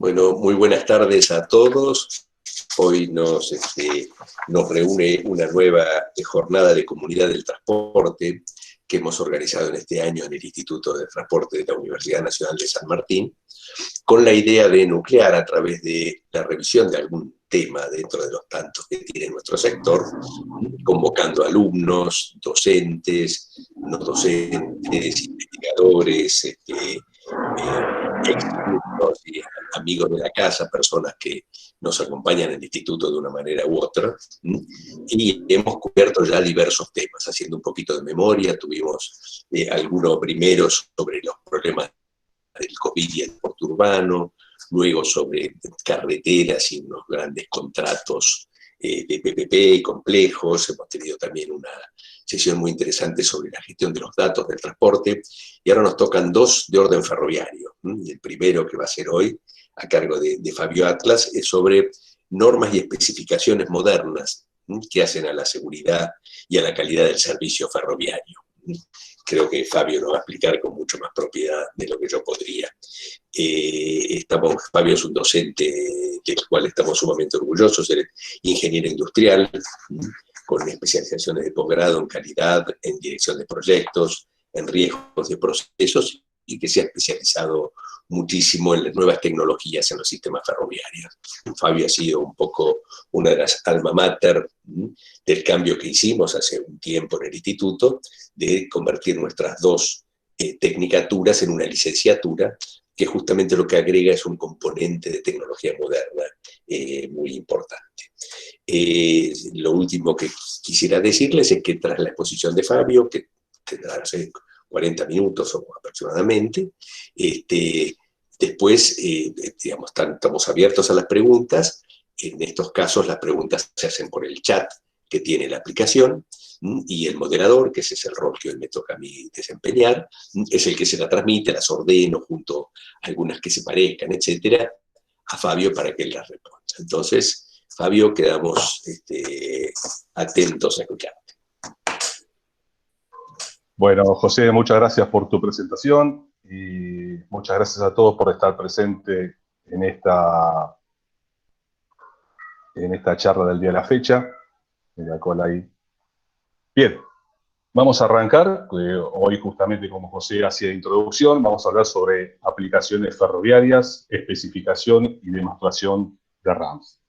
Bueno, muy buenas tardes a todos. Hoy nos reúne una nueva jornada de comunidad del transporte que hemos organizado en este año en el Instituto de Transporte de la Universidad Nacional de San Martín, con la idea de nuclear a través de la revisión de algún tema dentro de los tantos que tiene nuestro sector, convocando alumnos, docentes, no docentes, investigadores, exalumnos y amigos de la casa, personas que nos acompañan en el instituto de una manera u otra, y hemos cubierto ya diversos temas, haciendo un poquito de memoria. Tuvimos algunos primeros sobre los problemas del COVID y el transporte urbano, luego sobre carreteras y unos grandes contratos de PPP complejos. Hemos tenido también una sesión muy interesante sobre la gestión de los datos del transporte, y ahora nos tocan dos de orden ferroviario. El primero, que va a ser hoy, a cargo de Fabio Atlas, es sobre normas y especificaciones modernas que hacen a la seguridad y a la calidad del servicio ferroviario. Creo que Fabio nos va a explicar con mucho más propiedad de lo que yo podría. Fabio es un docente del cual estamos sumamente orgullosos, es ingeniero industrial, con especializaciones de posgrado en calidad, en dirección de proyectos, en riesgos de procesos, y que se ha especializado muchísimo en las nuevas tecnologías en los sistemas ferroviarios. Fabio ha sido un poco una de las alma mater del cambio que hicimos hace un tiempo en el instituto, de convertir nuestras dos tecnicaturas en una licenciatura, que justamente lo que agrega es un componente de tecnología moderna muy importante. Lo último que quisiera decirles es que tras la exposición de Fabio, que tendrá 40 minutos o aproximadamente, después, digamos, estamos abiertos a las preguntas. En estos casos las preguntas se hacen por el chat que tiene la aplicación, y el moderador, que ese es el rol que hoy me toca a mí desempeñar, es el que se la transmite, las ordeno junto a algunas que se parezcan, etcétera, a Fabio para que él las responda. Entonces, Fabio, quedamos atentos a escucharte. Bueno, José, muchas gracias por tu presentación y muchas gracias a todos por estar presente en esta charla del día de la fecha. Mira, cola ahí. Bien, vamos a arrancar. Hoy, justamente como José hacía de introducción, vamos a hablar sobre aplicaciones ferroviarias, especificación y demostración de RAMs.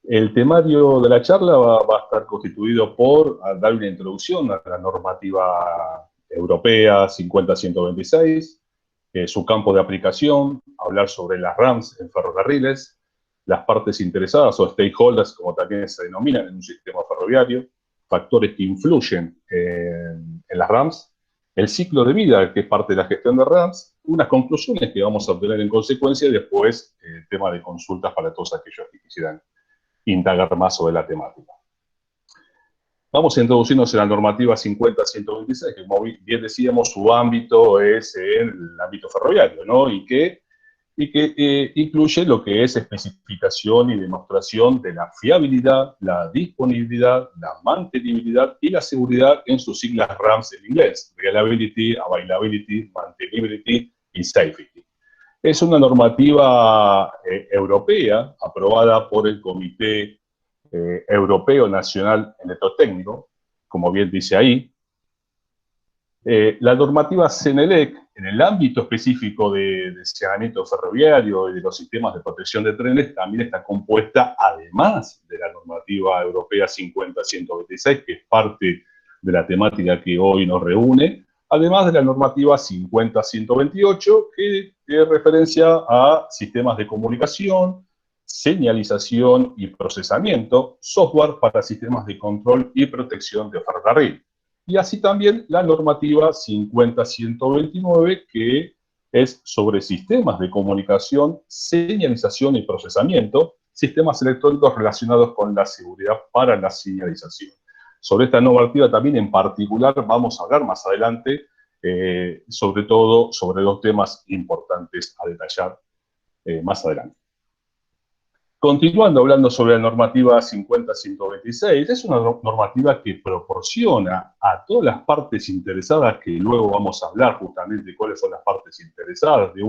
El temario de la charla va a estar constituido por dar una introducción a la normativa europea 50-126, su campo de aplicación, hablar sobre las RAMs en ferrocarriles, las partes interesadas o stakeholders, como también se denominan en un sistema ferroviario, factores que influyen en las RAMs, el ciclo de vida, que es parte de la gestión de RAMs, unas conclusiones que vamos a obtener en consecuencia, y después el tema de consultas para todos aquellos que quisieran indagar más sobre la temática. Vamos a introducirnos en la normativa 50-126, que como bien decíamos, su ámbito es el ámbito ferroviario, ¿no? Y que incluye lo que es especificación y demostración de la fiabilidad, la disponibilidad, la mantenibilidad y la seguridad, en sus siglas RAMs en inglés: Reliability, Availability, Maintainability y Safety. Es una normativa europea aprobada por el Comité Europeo Nacional Electrotécnico, como bien dice ahí. La normativa CENELEC, en el ámbito específico de saneamiento ferroviario y de los sistemas de protección de trenes, también está compuesta, además de la normativa europea 50-126, que es parte de la temática que hoy nos reúne, además de la normativa 50-128, que tiene referencia a sistemas de comunicación, señalización y procesamiento, software para sistemas de control y protección de ferrocarril. Y así también la normativa 50-129, que es sobre sistemas de comunicación, señalización y procesamiento, sistemas electrónicos relacionados con la seguridad para la señalización. Sobre esta normativa también en particular vamos a hablar más adelante, sobre todo sobre dos temas importantes a detallar más adelante. Continuando hablando sobre la normativa 50-126, es una normativa que proporciona a todas las partes interesadas, que luego vamos a hablar justamente de cuáles son las partes interesadas de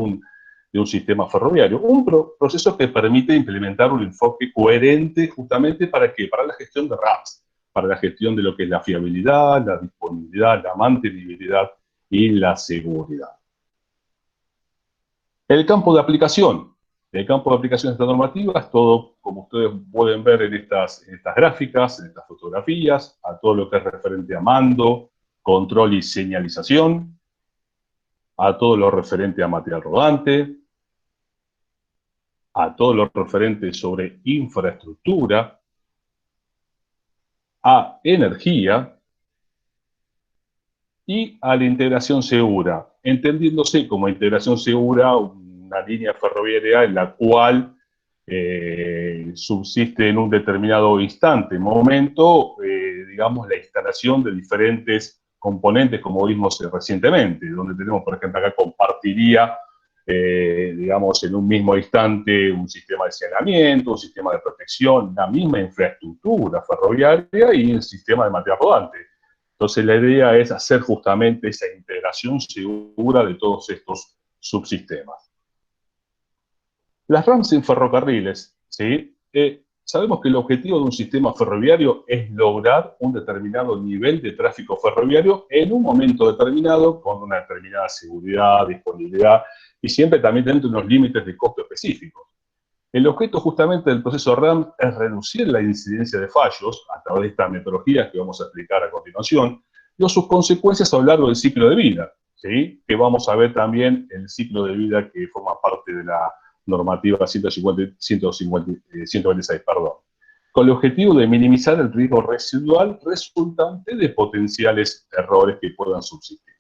de un sistema ferroviario. Un proceso que permite implementar un enfoque coherente justamente ¿para qué? Para la gestión de RAMs, para la gestión de lo que es la fiabilidad, la disponibilidad, la mantenibilidad y la seguridad. El campo de aplicación. El campo de aplicación de esta normativa es todo, como ustedes pueden ver en estas gráficas, en estas fotografías, a todo lo que es referente a mando, control y señalización, a todo lo referente a material rodante, a todo lo referente sobre infraestructura, a energía y a la integración segura, entendiéndose como integración segura una línea ferroviaria en la cual subsiste en un determinado instante, momento, digamos, la instalación de diferentes componentes, como vimos recientemente, donde tenemos, por ejemplo, acá compartiría, digamos, en un mismo instante un sistema de saneamiento, un sistema de protección, la misma infraestructura ferroviaria y el sistema de material rodante. Entonces, la idea es hacer justamente esa integración segura de todos estos subsistemas. Las RAMs en ferrocarriles, ¿sí? Sabemos que el objetivo de un sistema ferroviario es lograr un determinado nivel de tráfico ferroviario en un momento determinado, con una determinada seguridad, disponibilidad, y siempre también dentro de unos límites de costo específicos. El objeto justamente del proceso RAM es reducir la incidencia de fallos a través de estas metodologías que vamos a explicar a continuación, y sus consecuencias a lo largo del ciclo de vida, ¿sí? Que vamos a ver también el ciclo de vida que forma parte de la normativa 126, con el objetivo de minimizar el riesgo residual resultante de potenciales errores que puedan subsistir.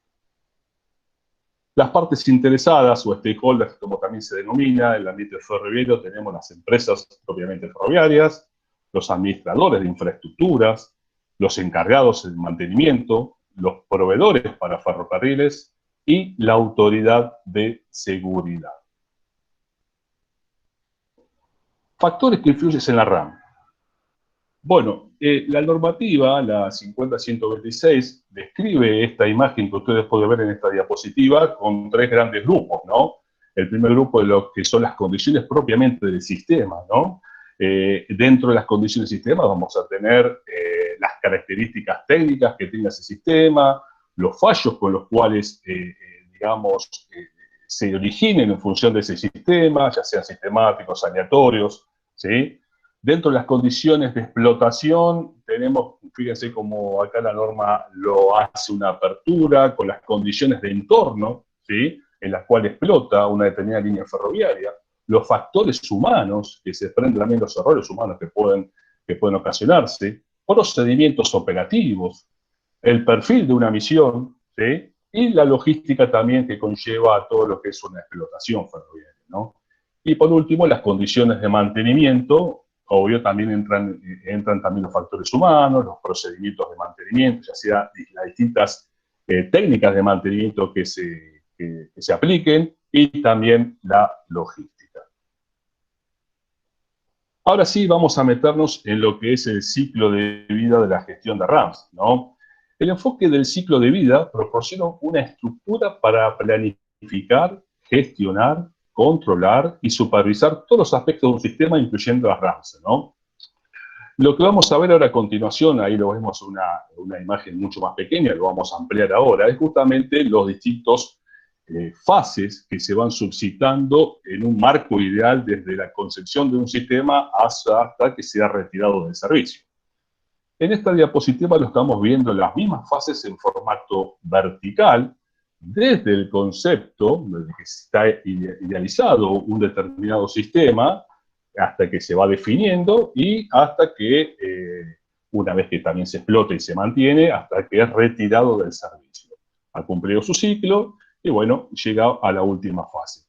Las partes interesadas o stakeholders, como también se denomina en el ambiente ferroviario, tenemos las empresas propiamente ferroviarias, los administradores de infraestructuras, los encargados del mantenimiento, los proveedores para ferrocarriles y la autoridad de seguridad. Factores que influyen en la RAM. Bueno, la normativa, la 50.126, describe esta imagen que ustedes pueden ver en esta diapositiva con tres grandes grupos, ¿no? El primer grupo de lo que son las condiciones propiamente del sistema, ¿no? Dentro de las condiciones del sistema vamos a tener las características técnicas que tenga ese sistema, los fallos con los cuales, digamos, se originen en función de ese sistema, ya sean sistemáticos, aleatorios, ¿sí? Dentro de las condiciones de explotación, tenemos, fíjense cómo acá la norma lo hace una apertura con las condiciones de entorno, ¿sí? En las cuales explota una determinada línea ferroviaria, los factores humanos, que se desprenden también los errores humanos que pueden ocasionarse, procedimientos operativos, el perfil de una misión, ¿sí? Y la logística también que conlleva a todo lo que es una explotación ferroviaria, ¿no? Y por último, las condiciones de mantenimiento. Obvio, también entran también los factores humanos, los procedimientos de mantenimiento, ya sea las distintas técnicas de mantenimiento que se apliquen, y también la logística. Ahora sí, vamos a meternos en lo que es el ciclo de vida de la gestión de RAMs, ¿no? El enfoque del ciclo de vida proporciona una estructura para planificar, gestionar, controlar y supervisar todos los aspectos de un sistema, incluyendo las RAMs, ¿no? Lo que vamos a ver ahora a continuación, ahí lo vemos una imagen mucho más pequeña, lo vamos a ampliar ahora, es justamente los distintos fases que se van suscitando en un marco ideal desde la concepción de un sistema hasta que sea retirado del servicio. En esta diapositiva lo estamos viendo las mismas fases en formato vertical, desde el concepto, desde que está idealizado un determinado sistema, hasta que se va definiendo y hasta que, una vez que también se explota y se mantiene, hasta que es retirado del servicio. Ha cumplido su ciclo y, bueno, llega a la última fase.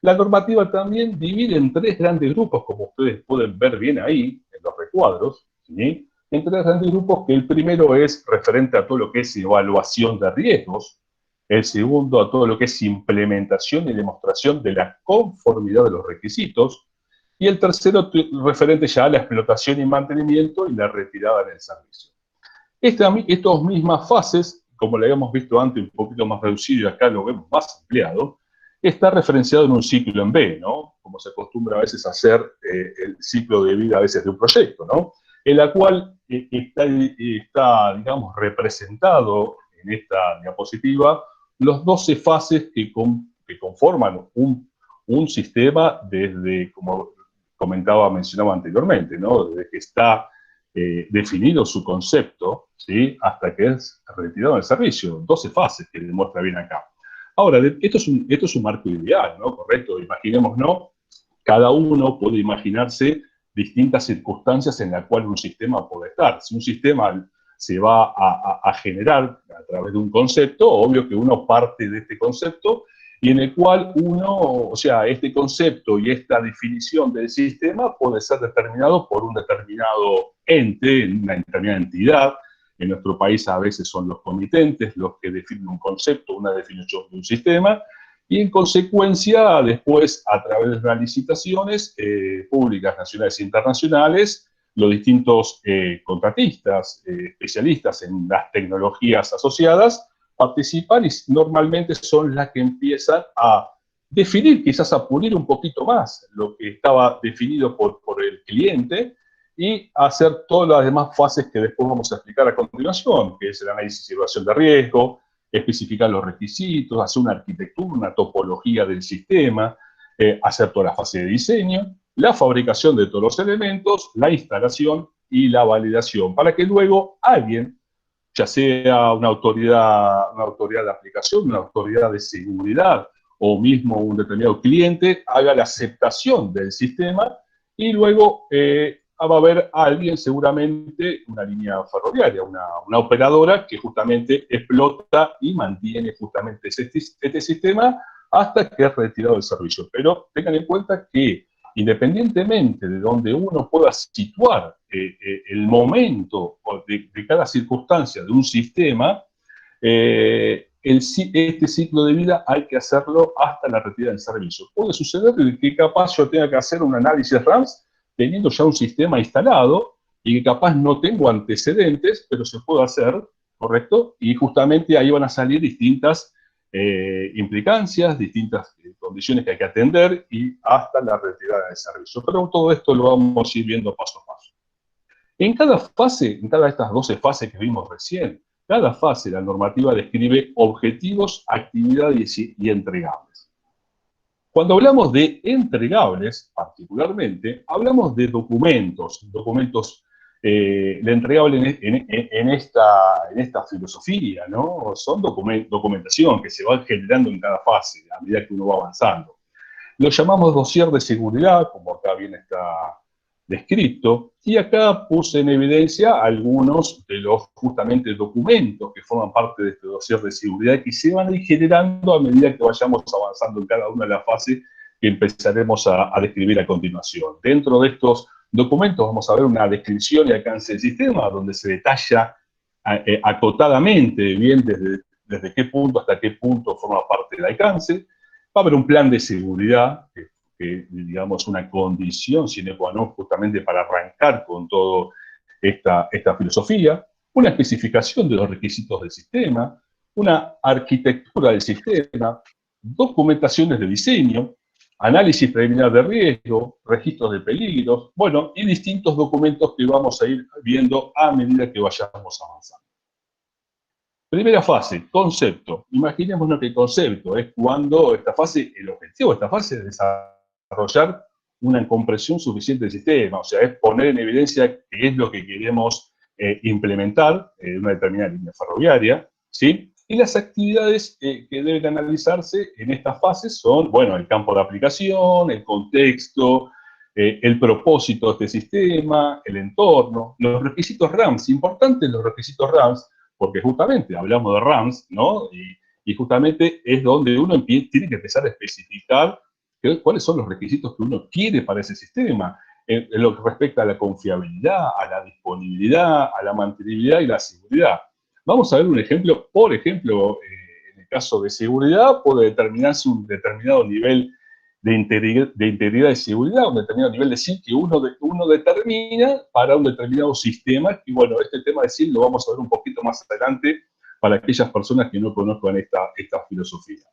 La normativa también divide en tres grandes grupos, como ustedes pueden ver bien ahí, en los recuadros, ¿sí? En tres grandes grupos, que el primero es referente a todo lo que es evaluación de riesgos, el segundo a todo lo que es implementación y demostración de la conformidad de los requisitos, y el tercero referente ya a la explotación y mantenimiento y la retirada del servicio. Estas mismas fases, como lo habíamos visto antes un poquito más reducido, acá lo vemos más ampliado, está referenciado en un ciclo en B, ¿no? Como se acostumbra a veces a hacer el ciclo de vida a veces de un proyecto, ¿no? En la cual está, digamos, representado en esta diapositiva los 12 fases que conforman un sistema desde, como mencionaba anteriormente, ¿no? Desde que está definido su concepto, ¿sí? Hasta que es retirado del servicio. 12 fases que demuestra bien acá. Ahora, esto es un marco ideal, ¿no? Correcto, imaginemos, ¿no? Cada uno puede imaginarse distintas circunstancias en las cuales un sistema puede estar. Si un sistema se va a generar a través de un concepto, obvio que uno parte de este concepto y en el cual uno, o sea, este concepto y esta definición del sistema puede ser determinado por un determinado ente, una determinada entidad. En nuestro país a veces son los comitentes los que definen un concepto, una definición de un sistema, y en consecuencia, después, a través de las licitaciones públicas, nacionales e internacionales, los distintos contratistas, especialistas en las tecnologías asociadas, participan y normalmente son las que empiezan a definir, quizás a pulir un poquito más lo que estaba definido por el cliente y hacer todas las demás fases que después vamos a explicar a continuación, que es el análisis y evaluación de riesgo, especificar los requisitos, hacer una arquitectura, una topología del sistema, hacer toda la fase de diseño, la fabricación de todos los elementos, la instalación y la validación, para que luego alguien, ya sea una autoridad de aplicación, una autoridad de seguridad o mismo un determinado cliente, haga la aceptación del sistema y luego va a haber alguien, seguramente, una línea ferroviaria, una operadora que justamente explota y mantiene justamente este sistema hasta que es retirado del servicio. Pero tengan en cuenta que independientemente de donde uno pueda situar el momento de cada circunstancia de un sistema, este ciclo de vida hay que hacerlo hasta la retirada del servicio. Puede suceder que capaz yo tenga que hacer un análisis RAMS teniendo ya un sistema instalado y que capaz no tengo antecedentes, pero se puede hacer, ¿correcto? Y justamente ahí van a salir distintas implicancias, distintas condiciones que hay que atender y hasta la retirada del servicio. Pero todo esto lo vamos a ir viendo paso a paso. En cada fase, en cada de estas 12 fases que vimos recién, cada fase la normativa describe objetivos, actividades y entregables. Cuando hablamos de entregables, particularmente, hablamos de documentos de entregable en esta filosofía, ¿no? Son documentación que se va generando en cada fase a medida que uno va avanzando. Lo llamamos dossier de seguridad, como acá bien está descrito, y acá puse en evidencia algunos de los justamente documentos que forman parte de este dossier de seguridad que se van a ir generando a medida que vayamos avanzando en cada una de las fases que empezaremos a describir a continuación. Dentro de estos documentos vamos a ver una descripción y alcance del sistema, donde se detalla acotadamente bien desde qué punto hasta qué punto forma parte del alcance. Va a haber un plan de seguridad, que digamos, una condición sine qua non justamente para arrancar con toda esta filosofía, una especificación de los requisitos del sistema, una arquitectura del sistema, documentaciones de diseño, análisis preliminar de riesgo, registros de peligros, bueno, y distintos documentos que vamos a ir viendo a medida que vayamos avanzando. Primera fase, concepto. Imaginémonos que el concepto es cuando esta fase, el objetivo de esta fase es desarrollar una compresión suficiente del sistema, o sea, es poner en evidencia qué es lo que queremos implementar en una determinada línea ferroviaria, ¿sí? Y las actividades que deben analizarse en estas fases son, bueno, el campo de aplicación, el contexto, el propósito de este sistema, el entorno, los requisitos RAMS, importantes los requisitos RAMS, porque justamente hablamos de RAMS, ¿no? Y justamente es donde uno tiene que empezar a especificar cuáles son los requisitos que uno quiere para ese sistema, en lo que respecta a la confiabilidad, a la disponibilidad, a la mantenibilidad y la seguridad. Vamos a ver un ejemplo, por ejemplo, en el caso de seguridad, puede determinarse un determinado nivel de integridad y seguridad, un determinado nivel de SIL que uno determina para un determinado sistema, y bueno, este tema de SIL lo vamos a ver un poquito más adelante para aquellas personas que no conozcan esta filosofía.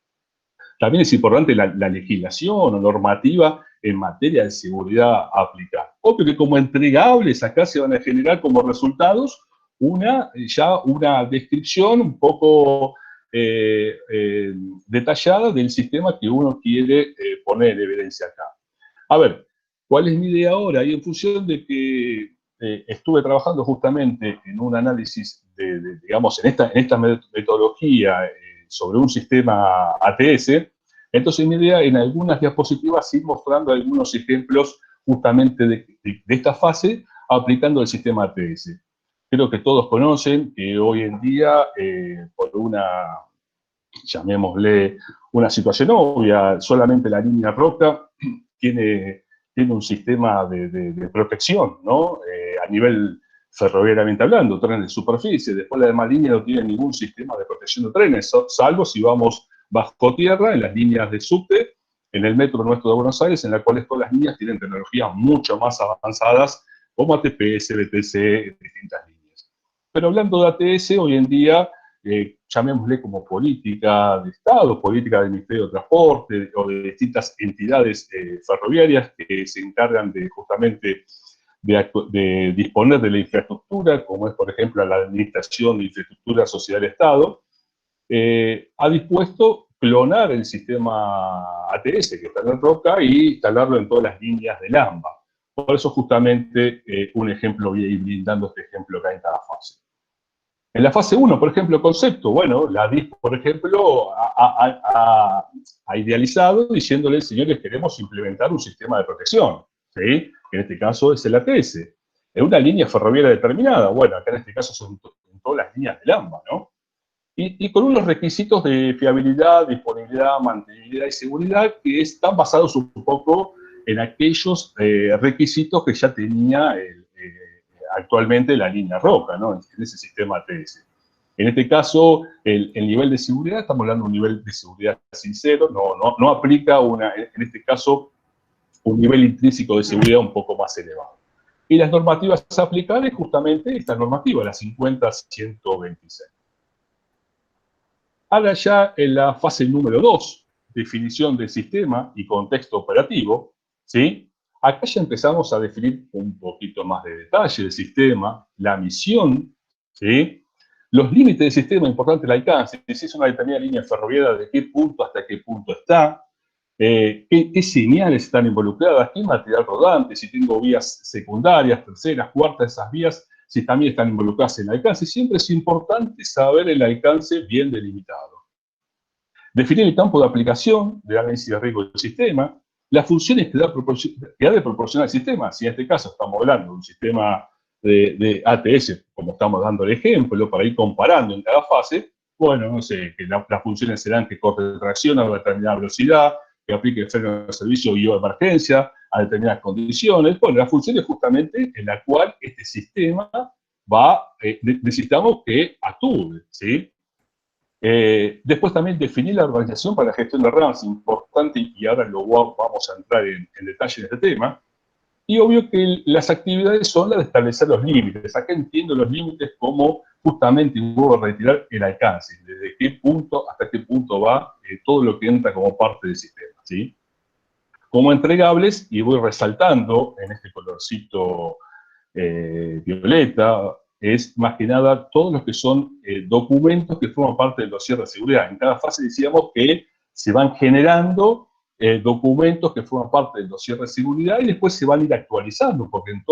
También es importante la legislación o normativa en materia de seguridad aplicar. Obvio que como entregables acá se van a generar como resultados una descripción un poco detallada del sistema que uno quiere poner en evidencia acá. A ver, ¿cuál es mi idea ahora? Y en función de que estuve trabajando justamente en un análisis, digamos, en esta metodología sobre un sistema ATS, entonces mi idea en algunas diapositivas ir mostrando algunos ejemplos justamente de esta fase aplicando el sistema ATS. Creo que todos conocen que hoy en día, por una, llamémosle, una situación obvia, solamente la línea roca tiene un sistema de protección, ¿no? A nivel ferroviariamente hablando, trenes de superficie. Después la demás línea no tiene ningún sistema de protección de trenes, salvo si vamos bajo tierra, en las líneas de subte, en el metro nuestro de Buenos Aires, en las cuales todas las líneas tienen tecnologías mucho más avanzadas, como ATP, SBTC, distintas líneas. Pero hablando de ATS, hoy en día, llamémosle como política de Estado, política del Ministerio de Transporte o de distintas entidades ferroviarias que se encargan de justamente de disponer de la infraestructura, como es por ejemplo la Administración de Infraestructura Sociedad del Estado, ha dispuesto clonar el sistema ATS que está en Roca y instalarlo en todas las líneas del AMBA. Por eso justamente un ejemplo, voy a ir brindando este ejemplo acá en cada fase. En la fase 1, por ejemplo, concepto, bueno, la DIF, por ejemplo, ha idealizado diciéndole, señores, queremos implementar un sistema de protección, ¿sí? Que en este caso es el ATS. En una línea ferroviaria determinada, bueno, acá en este caso son en todas las líneas del AMBA, ¿no? Y con unos requisitos de fiabilidad, disponibilidad, mantenibilidad y seguridad que están basados un poco en aquellos requisitos que ya tenía actualmente la línea Roca, ¿no? En ese sistema ATS. En este caso, el nivel de seguridad, estamos hablando de un nivel de seguridad sincero, no aplica en este caso un nivel intrínseco de seguridad un poco más elevado. Y las normativas aplicables, justamente esta normativa, la 50.126. Ahora ya en la fase número 2, definición del sistema y contexto operativo, ¿sí? Acá ya empezamos a definir un poquito más de detalle del sistema, la misión, ¿sí? Los límites del sistema, importante el alcance, si es una determinada línea ferroviaria, de qué punto hasta qué punto está, qué señales están involucradas, qué material rodante, si tengo vías secundarias, terceras, cuartas, esas vías, si también están involucradas en el alcance. Siempre es importante saber el alcance bien delimitado. Definir el campo de aplicación del análisis de riesgo del sistema, las funciones que ha de proporcionar el sistema. Si en este caso estamos hablando de un sistema de ATS, como estamos dando el ejemplo, para ir comparando en cada fase, bueno, no sé, que las funciones serán que corte tracción a determinada velocidad, que aplique freno de servicio y o emergencia a determinadas condiciones. Bueno, las funciones justamente en la cual este sistema necesitamos que actúe, ¿sí? Después también definir la organización para la gestión de RAM, es importante, y ahora vamos a entrar en detalle en este tema. Y obvio que las actividades son las de establecer los límites. Acá entiendo los límites como justamente, vuelvo a retirar, el alcance, desde qué punto hasta qué punto va todo lo que entra como parte del sistema, ¿sí? Como entregables, y voy resaltando en este colorcito violeta, es más que nada todos los que son documentos que forman parte del dossier de seguridad. En cada fase decíamos que se van generando documentos que forman parte del dossier de seguridad y después se van a ir actualizando, porque en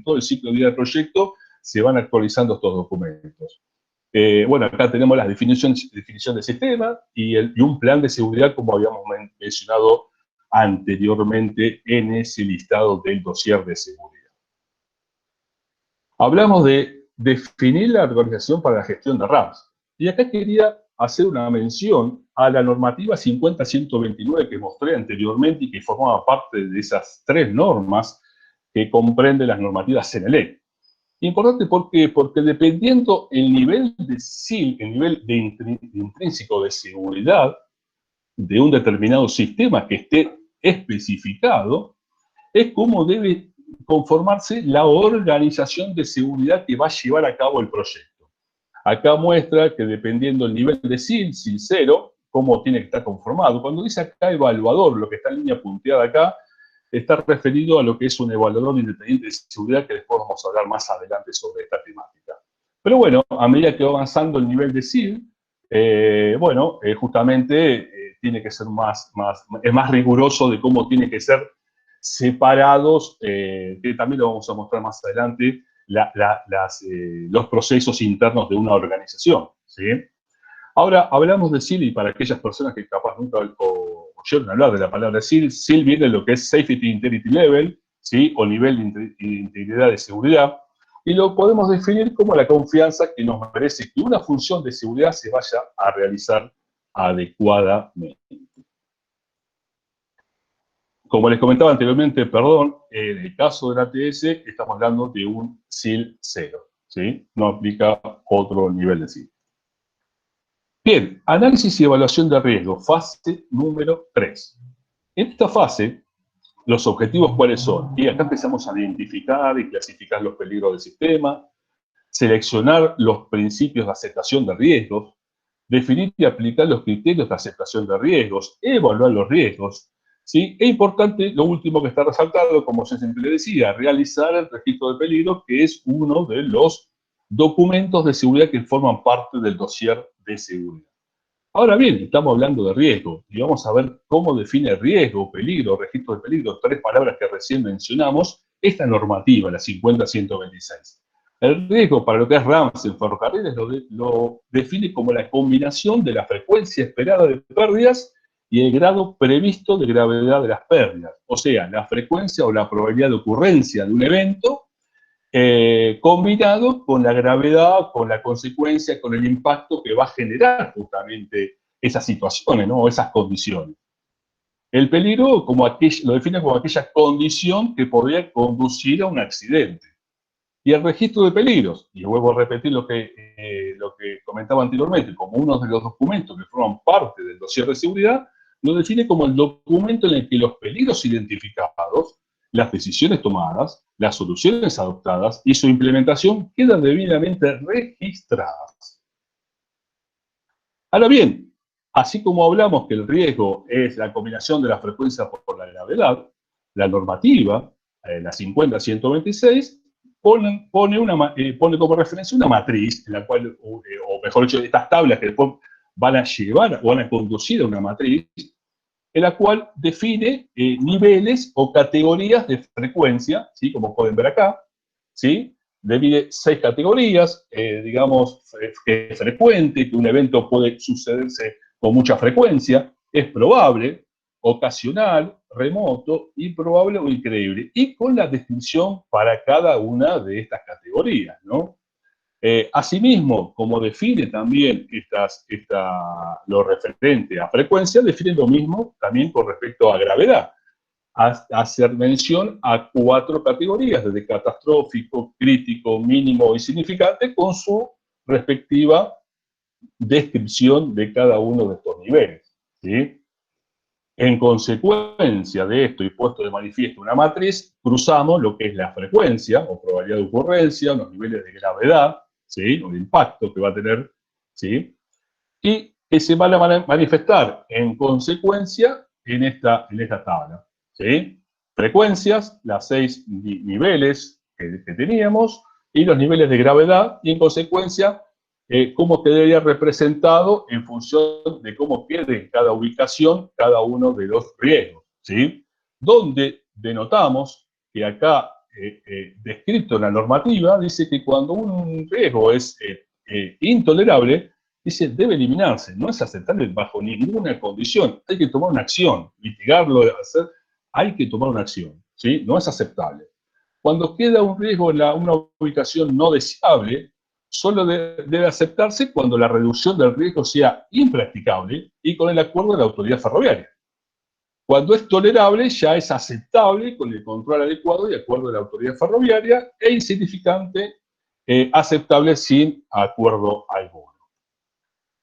todo el ciclo de vida del proyecto se van actualizando estos documentos. Bueno, acá tenemos la definición del sistema y un plan de seguridad, como habíamos mencionado anteriormente en ese listado del dossier de seguridad. Hablamos de definir la organización para la gestión de RAMs. Y acá quería hacer una mención a la normativa 50.129 que mostré anteriormente y que formaba parte de esas 3 normas que comprenden las normativas CENELEC. Importante porque dependiendo el nivel de SIL, el nivel de intrínseco de seguridad de un determinado sistema que esté especificado, es como debe conformarse la organización de seguridad que va a llevar a cabo el proyecto. Acá muestra que dependiendo del nivel de SIL 0, cómo tiene que estar conformado. Cuando dice acá evaluador, lo que está en línea punteada acá, está referido a lo que es un evaluador independiente de seguridad, que después vamos a hablar más adelante sobre esta temática. Pero bueno, a medida que va avanzando el nivel de SIL, justamente tiene que ser es más riguroso de cómo tiene que ser separados, que también lo vamos a mostrar más adelante, los procesos internos de una organización, ¿sí? Ahora, hablamos de SIL y para aquellas personas que capaz nunca oyeron hablar de la palabra SIL, SIL viene de lo que es Safety Integrity Level, ¿sí? O nivel de integridad de seguridad, y lo podemos definir como la confianza que nos merece que una función de seguridad se vaya a realizar adecuadamente. Como les comentaba anteriormente, perdón, en el caso del ATS estamos hablando de un SIL 0, ¿sí? No aplica otro nivel de SIL. Bien, análisis y evaluación de riesgo, fase número 3. En esta fase, los objetivos ¿cuáles son? Y acá empezamos a identificar y clasificar los peligros del sistema, seleccionar los principios de aceptación de riesgos, definir y aplicar los criterios de aceptación de riesgos, evaluar los riesgos, ¿sí? Es importante, lo último que está resaltado, como yo siempre le decía, realizar el registro de peligros, que es uno de los documentos de seguridad que forman parte del dossier de seguridad. Ahora bien, estamos hablando de riesgo, y vamos a ver cómo define riesgo, peligro, registro de peligro, 3 palabras que recién mencionamos, esta normativa, la 50.126. El riesgo para lo que es RAMS en ferrocarriles lo define como la combinación de la frecuencia esperada de pérdidas y el grado previsto de gravedad de las pérdidas. O sea, la frecuencia o la probabilidad de ocurrencia de un evento combinado con la gravedad, con la consecuencia, con el impacto que va a generar justamente esas situaciones, ¿no? O esas condiciones. El peligro lo define como aquella condición que podría conducir a un accidente. Y el registro de peligros, y vuelvo a repetir lo que comentaba anteriormente, como uno de los documentos que forman parte del dossier de seguridad, lo define como el documento en el que los peligros identificados, las decisiones tomadas, las soluciones adoptadas y su implementación quedan debidamente registradas. Ahora bien, así como hablamos que el riesgo es la combinación de la frecuencia por la gravedad, la normativa, la 50.126, pone como referencia una matriz, en la cual, o mejor dicho, estas tablas que después van a llevar o van a conducir a una matriz, en la cual define niveles o categorías de frecuencia, ¿sí? Como pueden ver acá, ¿sí? Divide 6 categorías, digamos, que es frecuente, que un evento puede sucederse con mucha frecuencia, es probable, ocasional, remoto, improbable o increíble, y con la descripción para cada una de estas categorías, ¿no? Asimismo, como define también lo referente a frecuencia, define lo mismo también con respecto a gravedad. Hacer mención a 4 categorías, desde catastrófico, crítico, mínimo y significante, con su respectiva descripción de cada uno de estos niveles, ¿sí? En consecuencia de esto y puesto de manifiesto una matriz, cruzamos lo que es la frecuencia o probabilidad de ocurrencia, los niveles de gravedad, ¿sí? O de impacto que va a tener, ¿sí? Y que se van a manifestar en consecuencia en esta tabla, ¿sí? Frecuencias, las 6 niveles que teníamos, y los niveles de gravedad, y en consecuencia cómo quedaría representado en función de cómo quede en cada ubicación cada uno de los riesgos, ¿sí? Donde denotamos que acá, descrito en la normativa, dice que cuando un riesgo es intolerable, dice, debe eliminarse, no es aceptable bajo ninguna condición, hay que tomar una acción, mitigarlo, hay que tomar una acción, ¿sí? No es aceptable. Cuando queda un riesgo en una ubicación no deseable, solo debe aceptarse cuando la reducción del riesgo sea impracticable y con el acuerdo de la autoridad ferroviaria. Cuando es tolerable, ya es aceptable con el control adecuado y acuerdo de la autoridad ferroviaria, e insignificante, aceptable sin acuerdo alguno.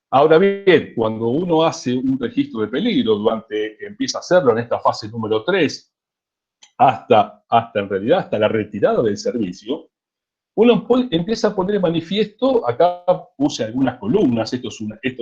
Ahora bien, cuando uno hace un registro de peligro, empieza a hacerlo en esta fase número 3, hasta en realidad hasta la retirada del servicio, empieza a poner en manifiesto, acá puse algunas columnas, esto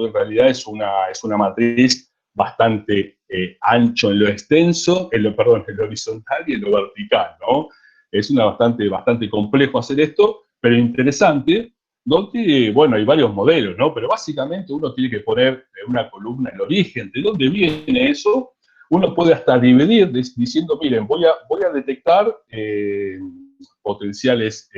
en realidad es una matriz bastante ancho en lo extenso, en lo horizontal y en lo vertical, ¿no? Es bastante complejo hacer esto, pero interesante, donde, bueno, hay varios modelos, ¿no? Pero básicamente uno tiene que poner en una columna el origen, de dónde viene eso. Uno puede hasta dividir diciendo, miren, voy a detectar potenciales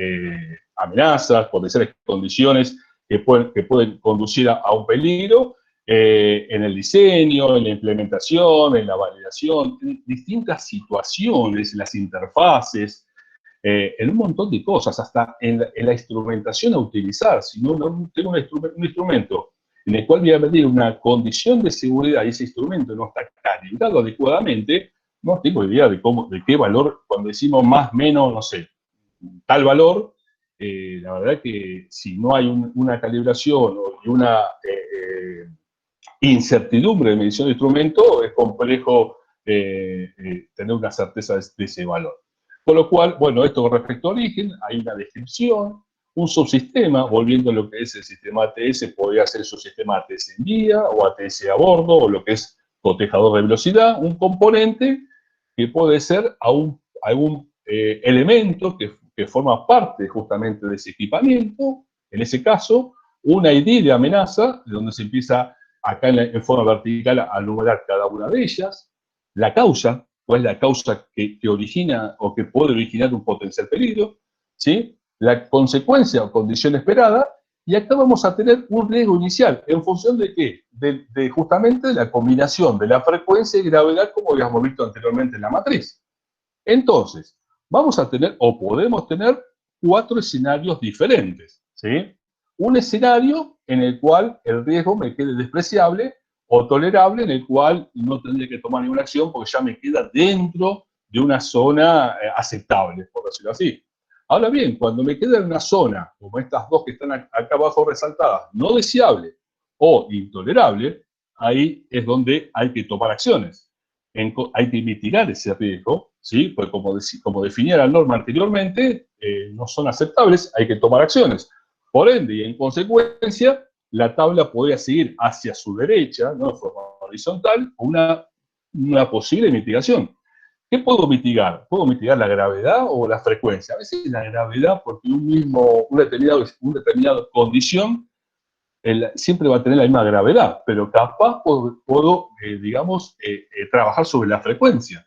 amenazas, potenciales condiciones que pueden conducir a un peligro en el diseño, en la implementación, en la validación, en distintas situaciones, en las interfaces, en un montón de cosas, hasta en la instrumentación a utilizar. Si no tengo un instrumento en el cual voy a medir una condición de seguridad y ese instrumento no está calibrado adecuadamente, no tengo idea de qué valor, cuando decimos más, menos, no sé, tal valor, la verdad que si no hay una calibración y una incertidumbre de medición de instrumento, es complejo tener una certeza de ese valor. Con lo cual, bueno, esto con respecto a origen, hay una descripción, un subsistema, volviendo a lo que es el sistema ATS, podría ser su sistema ATS en vía o ATS a bordo, o lo que es cotejador de velocidad, un componente que puede ser algún elemento que forma parte justamente de ese equipamiento, en ese caso, una ID de amenaza, de donde se empieza acá en forma vertical a numerar cada una de ellas, la causa, cuál es la causa que origina o que puede originar un potencial peligro, ¿sí? La consecuencia o condición esperada, y acá vamos a tener un riesgo inicial, ¿en función de qué? Justamente de la combinación de la frecuencia y gravedad, como habíamos visto anteriormente en la matriz. Entonces, vamos a tener, o podemos tener, 4 escenarios diferentes, ¿sí? Un escenario en el cual el riesgo me quede despreciable, o tolerable, en el cual no tendría que tomar ninguna acción porque ya me queda dentro de una zona aceptable, por decirlo así. Ahora bien, cuando me queda en una zona, como estas dos que están acá abajo resaltadas, no deseable o intolerable, ahí es donde hay que tomar acciones. Hay que mitigar ese riesgo, ¿sí? Pues como definía la norma anteriormente, no son aceptables, hay que tomar acciones. Por ende, y en consecuencia, la tabla podría seguir hacia su derecha, ¿no? De forma horizontal, una posible mitigación. ¿Qué puedo mitigar? ¿Puedo mitigar la gravedad o la frecuencia? A veces la gravedad, porque una determinada condición siempre va a tener la misma gravedad, pero capaz puedo digamos, trabajar sobre la frecuencia.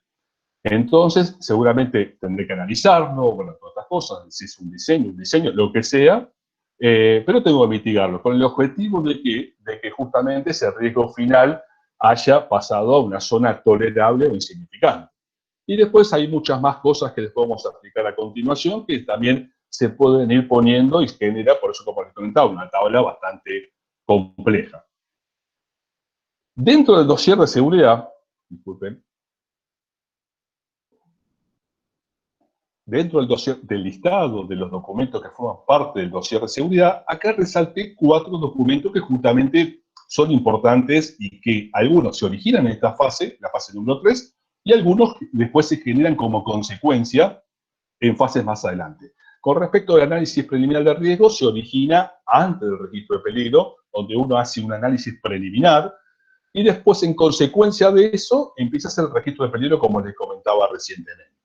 Entonces, seguramente tendré que analizarlo, bueno, todas estas cosas, si es un diseño, lo que sea, pero tengo que mitigarlo, con el objetivo de que justamente ese riesgo final haya pasado a una zona tolerable o insignificante. Y después hay muchas más cosas que les podemos aplicar a continuación que también se pueden ir poniendo y genera, por eso como les comentaba, una tabla bastante compleja. Dentro del dossier de seguridad, disculpen, dentro del listado de los documentos que forman parte del dossier de seguridad, acá resalté 4 documentos que justamente son importantes y que algunos se originan en esta fase, la fase número 3, y algunos después se generan como consecuencia en fases más adelante. Con respecto al análisis preliminar de riesgo, se origina antes del registro de peligro, donde uno hace un análisis preliminar, y después, en consecuencia de eso, empieza a hacer el registro de peligro, como les comentaba recientemente.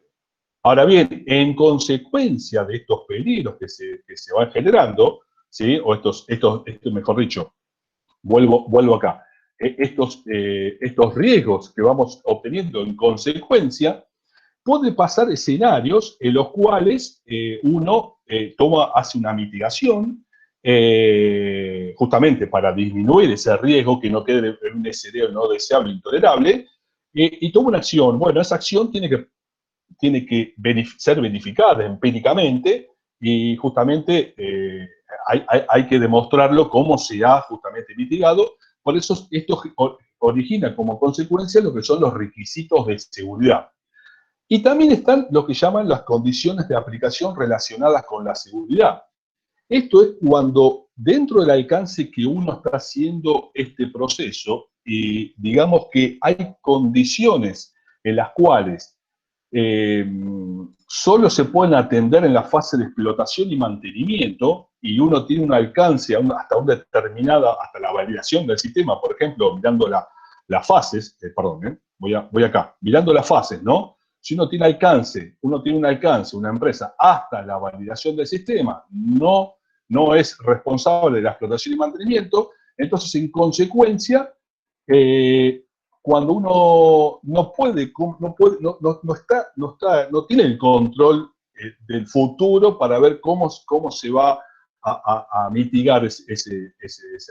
Ahora bien, en consecuencia de estos peligros que se van generando, ¿sí? O mejor dicho, vuelvo acá, estos riesgos que vamos obteniendo en consecuencia, puede pasar escenarios en los cuales uno hace una mitigación justamente para disminuir ese riesgo que no quede en un escenario no deseable, intolerable, y toma una acción. Bueno, esa acción tiene que ser verificada empíricamente y justamente hay que demostrarlo cómo se ha justamente mitigado. Por eso esto origina como consecuencia lo que son los requisitos de seguridad. Y también están lo que llaman las condiciones de aplicación relacionadas con la seguridad. Esto es cuando dentro del alcance que uno está haciendo este proceso, y digamos que hay condiciones en las cuales solo se pueden atender en la fase de explotación y mantenimiento, y uno tiene un alcance hasta una determinada, hasta la validación del sistema, por ejemplo, mirando las fases, voy acá, mirando las fases, ¿no? Si uno tiene un alcance, una empresa, hasta la validación del sistema, no es responsable de la explotación y mantenimiento, entonces, en consecuencia, cuando uno no tiene el control del futuro para ver cómo se va a mitigar ese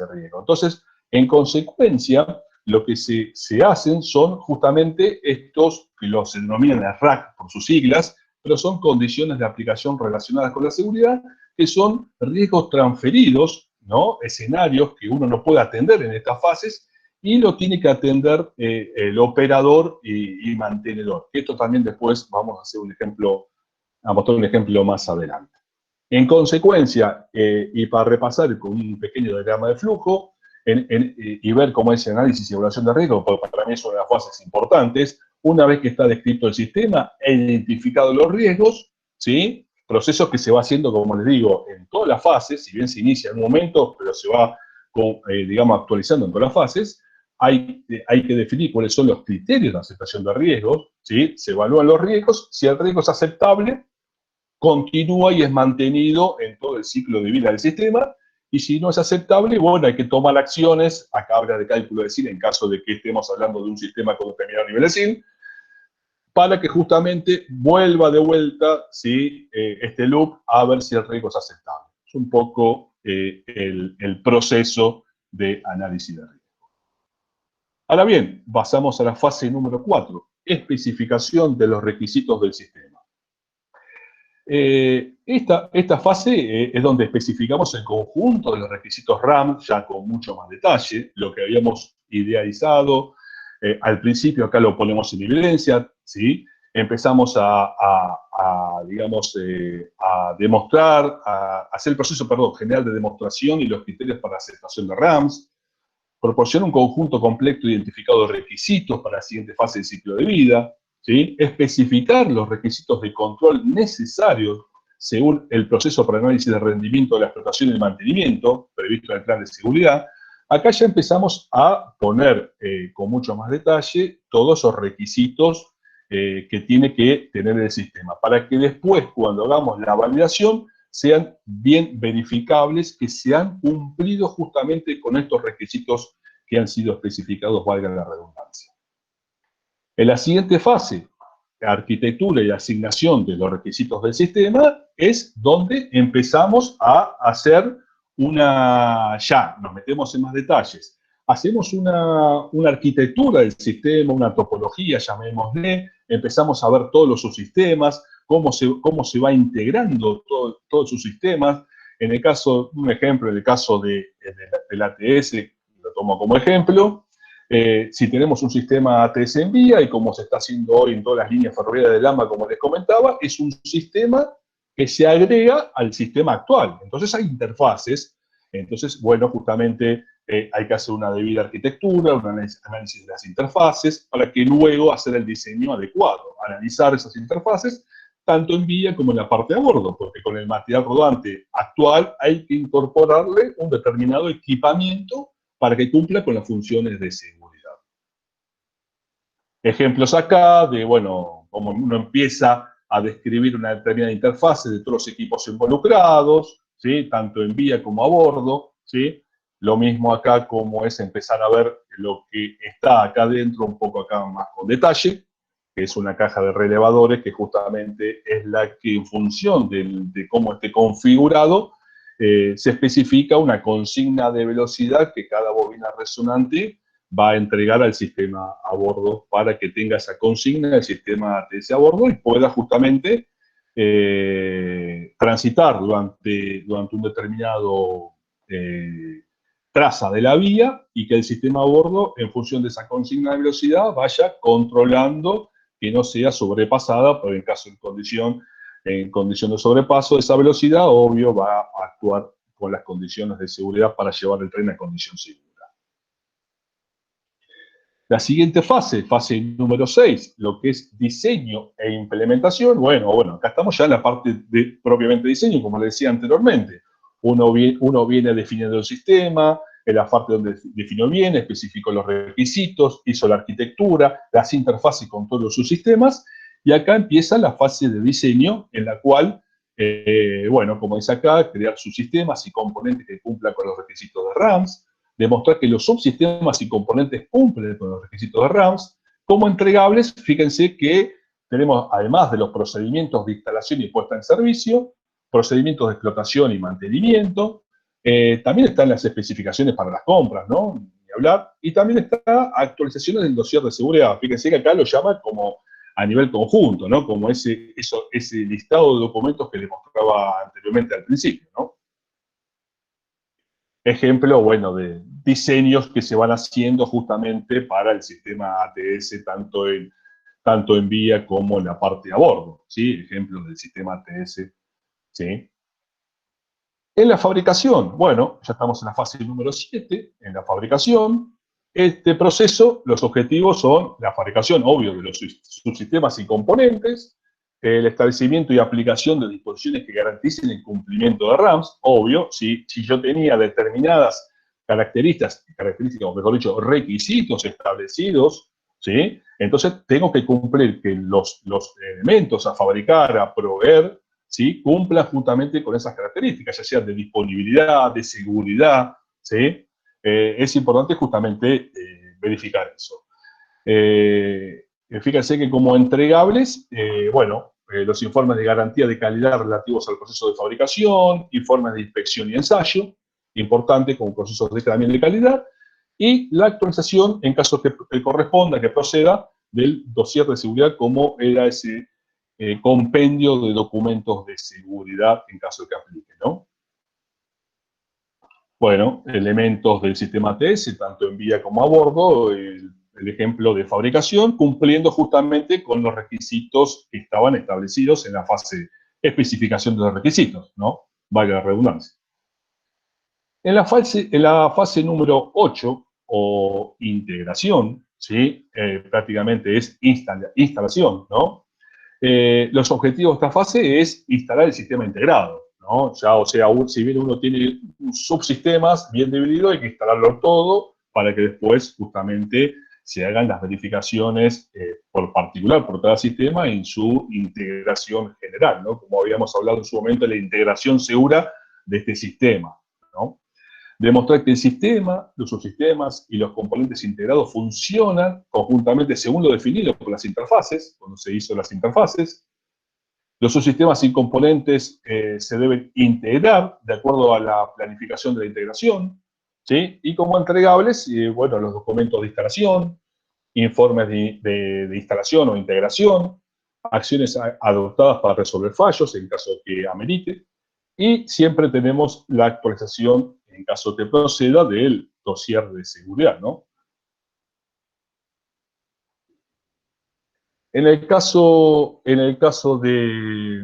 riesgo. Entonces, en consecuencia, lo que se hacen son justamente estos, que se denominan RAC por sus siglas, pero son condiciones de aplicación relacionadas con la seguridad, que son riesgos transferidos, ¿no? Escenarios que uno no puede atender en estas fases, y lo tiene que atender el operador y mantenedor. Esto también después vamos a hacer a mostrar un ejemplo más adelante. En consecuencia, y para repasar con un pequeño diagrama de flujo, y ver cómo es el análisis y evaluación de riesgo, porque para mí es una de las fases importantes, una vez que está descrito el sistema e identificado los riesgos, ¿sí? Procesos que se va haciendo, como les digo, en todas las fases, si bien se inicia en un momento, pero se va, digamos, actualizando en todas las fases. Hay que definir cuáles son los criterios de aceptación de riesgos, ¿sí? Se evalúan los riesgos, si el riesgo es aceptable, continúa y es mantenido en todo el ciclo de vida del sistema, y si no es aceptable, bueno, hay que tomar acciones, acá habla de cálculo de SIL en caso de que estemos hablando de un sistema con determinado nivel de SIL, para que justamente vuelva de vuelta, ¿sí? Este loop a ver si el riesgo es aceptable. Es un poco el proceso de análisis de riesgo. Ahora bien, pasamos a la fase número 4, especificación de los requisitos del sistema. Esta fase es donde especificamos el conjunto de los requisitos RAM, ya con mucho más detalle, lo que habíamos idealizado. Al principio acá lo ponemos en evidencia, ¿sí? Empezamos digamos, a demostrar, a hacer el proceso, general de demostración y los criterios para aceptación de RAMs. Proporciona un conjunto completo identificado de requisitos para la siguiente fase del ciclo de vida, ¿sí? Especificar los requisitos de control necesarios según el proceso para análisis de rendimiento de la explotación y el mantenimiento previsto en el plan de seguridad. Acá ya empezamos a poner con mucho más detalle todos esos requisitos que tiene que tener el sistema, para que después, cuando hagamos la validación, sean bien verificables, que se han cumplido justamente con estos requisitos que han sido especificados, valga la redundancia. En la siguiente fase, la arquitectura y asignación de los requisitos del sistema, es donde empezamos a hacer ya nos metemos en más detalles, hacemos una arquitectura del sistema, una topología, llamémosle, empezamos a ver todos los subsistemas, cómo se va integrando todos sus sistemas. En el caso, un ejemplo, en el caso del ATS, lo tomo como ejemplo, si tenemos un sistema ATS en vía, y como se está haciendo hoy en todas las líneas ferroviarias del AMBA, como les comentaba, es un sistema que se agrega al sistema actual. Entonces hay interfaces. Entonces, bueno, justamente hay que hacer una debida arquitectura, un análisis de las interfaces, para que luego hacer el diseño adecuado, analizar esas interfaces, tanto en vía como en la parte de a bordo, porque con el material rodante actual hay que incorporarle un determinado equipamiento para que cumpla con las funciones de seguridad. Ejemplos acá de, bueno, cómo uno empieza a describir una determinada interfase de todos los equipos involucrados, ¿sí? Tanto en vía como a bordo, ¿sí? Lo mismo acá, como es empezar a ver lo que está acá dentro, un poco acá más con detalle, que es una caja de relevadores, que justamente es la que, en función de cómo esté configurado, se especifica una consigna de velocidad que cada bobina resonante va a entregar al sistema a bordo, para que tenga esa consigna del sistema ATS a bordo y pueda justamente transitar durante un determinado traza de la vía, y que el sistema a bordo, en función de esa consigna de velocidad, vaya controlando que no sea sobrepasada, pero en caso en condición de sobrepaso de esa velocidad, obvio, va a actuar con las condiciones de seguridad para llevar el tren a condición segura. La siguiente fase, fase número 6, lo que es diseño e implementación. Bueno, acá estamos ya en la parte de propiamente diseño, como le decía anteriormente. Uno viene definiendo el sistema, en la parte donde definió bien, especificó los requisitos, hizo la arquitectura, las interfaces con todos sus sistemas, y acá empieza la fase de diseño, en la cual, bueno, como dice acá, crear sus sistemas y componentes que cumplan con los requisitos de RAMs, demostrar que los subsistemas y componentes cumplen con los requisitos de RAMs. Como entregables, fíjense que tenemos, además de los procedimientos de instalación y puesta en servicio, procedimientos de explotación y mantenimiento, también están las especificaciones para las compras, ¿no? Ni hablar. Y también está actualizaciones del dossier de seguridad. Fíjense que acá lo llama como a nivel conjunto, ¿no? Como ese listado de documentos que le mostraba anteriormente al principio, ¿no? Ejemplo, bueno, de diseños que se van haciendo justamente para el sistema ATS, tanto en vía como en la parte a bordo, ¿sí? Ejemplos del sistema ATS, ¿sí? En la fabricación, bueno, ya estamos en la fase número 7, en la fabricación. Este proceso, los objetivos son la fabricación, obvio, de los subsistemas y componentes, el establecimiento y aplicación de disposiciones que garanticen el cumplimiento de RAMs, obvio, si yo tenía determinadas características, o mejor dicho, requisitos establecidos, ¿sí? Entonces tengo que cumplir que los elementos a fabricar, a proveer, ¿sí? Cumplan justamente con esas características, ya sea de disponibilidad, de seguridad, ¿sí? Es importante justamente verificar eso. Fíjense que como entregables, bueno, los informes de garantía de calidad relativos al proceso de fabricación, informes de inspección y ensayo, importante como procesos de también de calidad, y la actualización, en caso que corresponda, que proceda, del dossier de seguridad, como era ese compendio de documentos de seguridad en caso de que aplique, ¿no? Bueno, elementos del sistema ATS, tanto en vía como a bordo, el ejemplo de fabricación, cumpliendo justamente con los requisitos que estaban establecidos en la fase especificación de los requisitos, ¿no? Valga la redundancia. En la fase número 8, o integración, ¿sí? Prácticamente es instalación, ¿no? Los objetivos de esta fase es instalar el sistema integrado, ¿no? Ya, o sea, si bien uno tiene subsistemas bien divididos, hay que instalarlo todo para que después justamente se hagan las verificaciones por particular, por cada sistema, en su integración general, ¿no? Como habíamos hablado en su momento, la integración segura de este sistema, ¿no? Demostrar que el sistema, los subsistemas y los componentes integrados funcionan conjuntamente según lo definido por las interfaces, cuando se hizo las interfaces. Los subsistemas y componentes se deben integrar de acuerdo a la planificación de la integración, ¿sí? Y como entregables, bueno, los documentos de instalación, informes de instalación o integración, acciones adoptadas para resolver fallos en caso que amerite, y siempre tenemos la actualización, en caso que proceda, del dossier de seguridad, ¿no? En el caso de,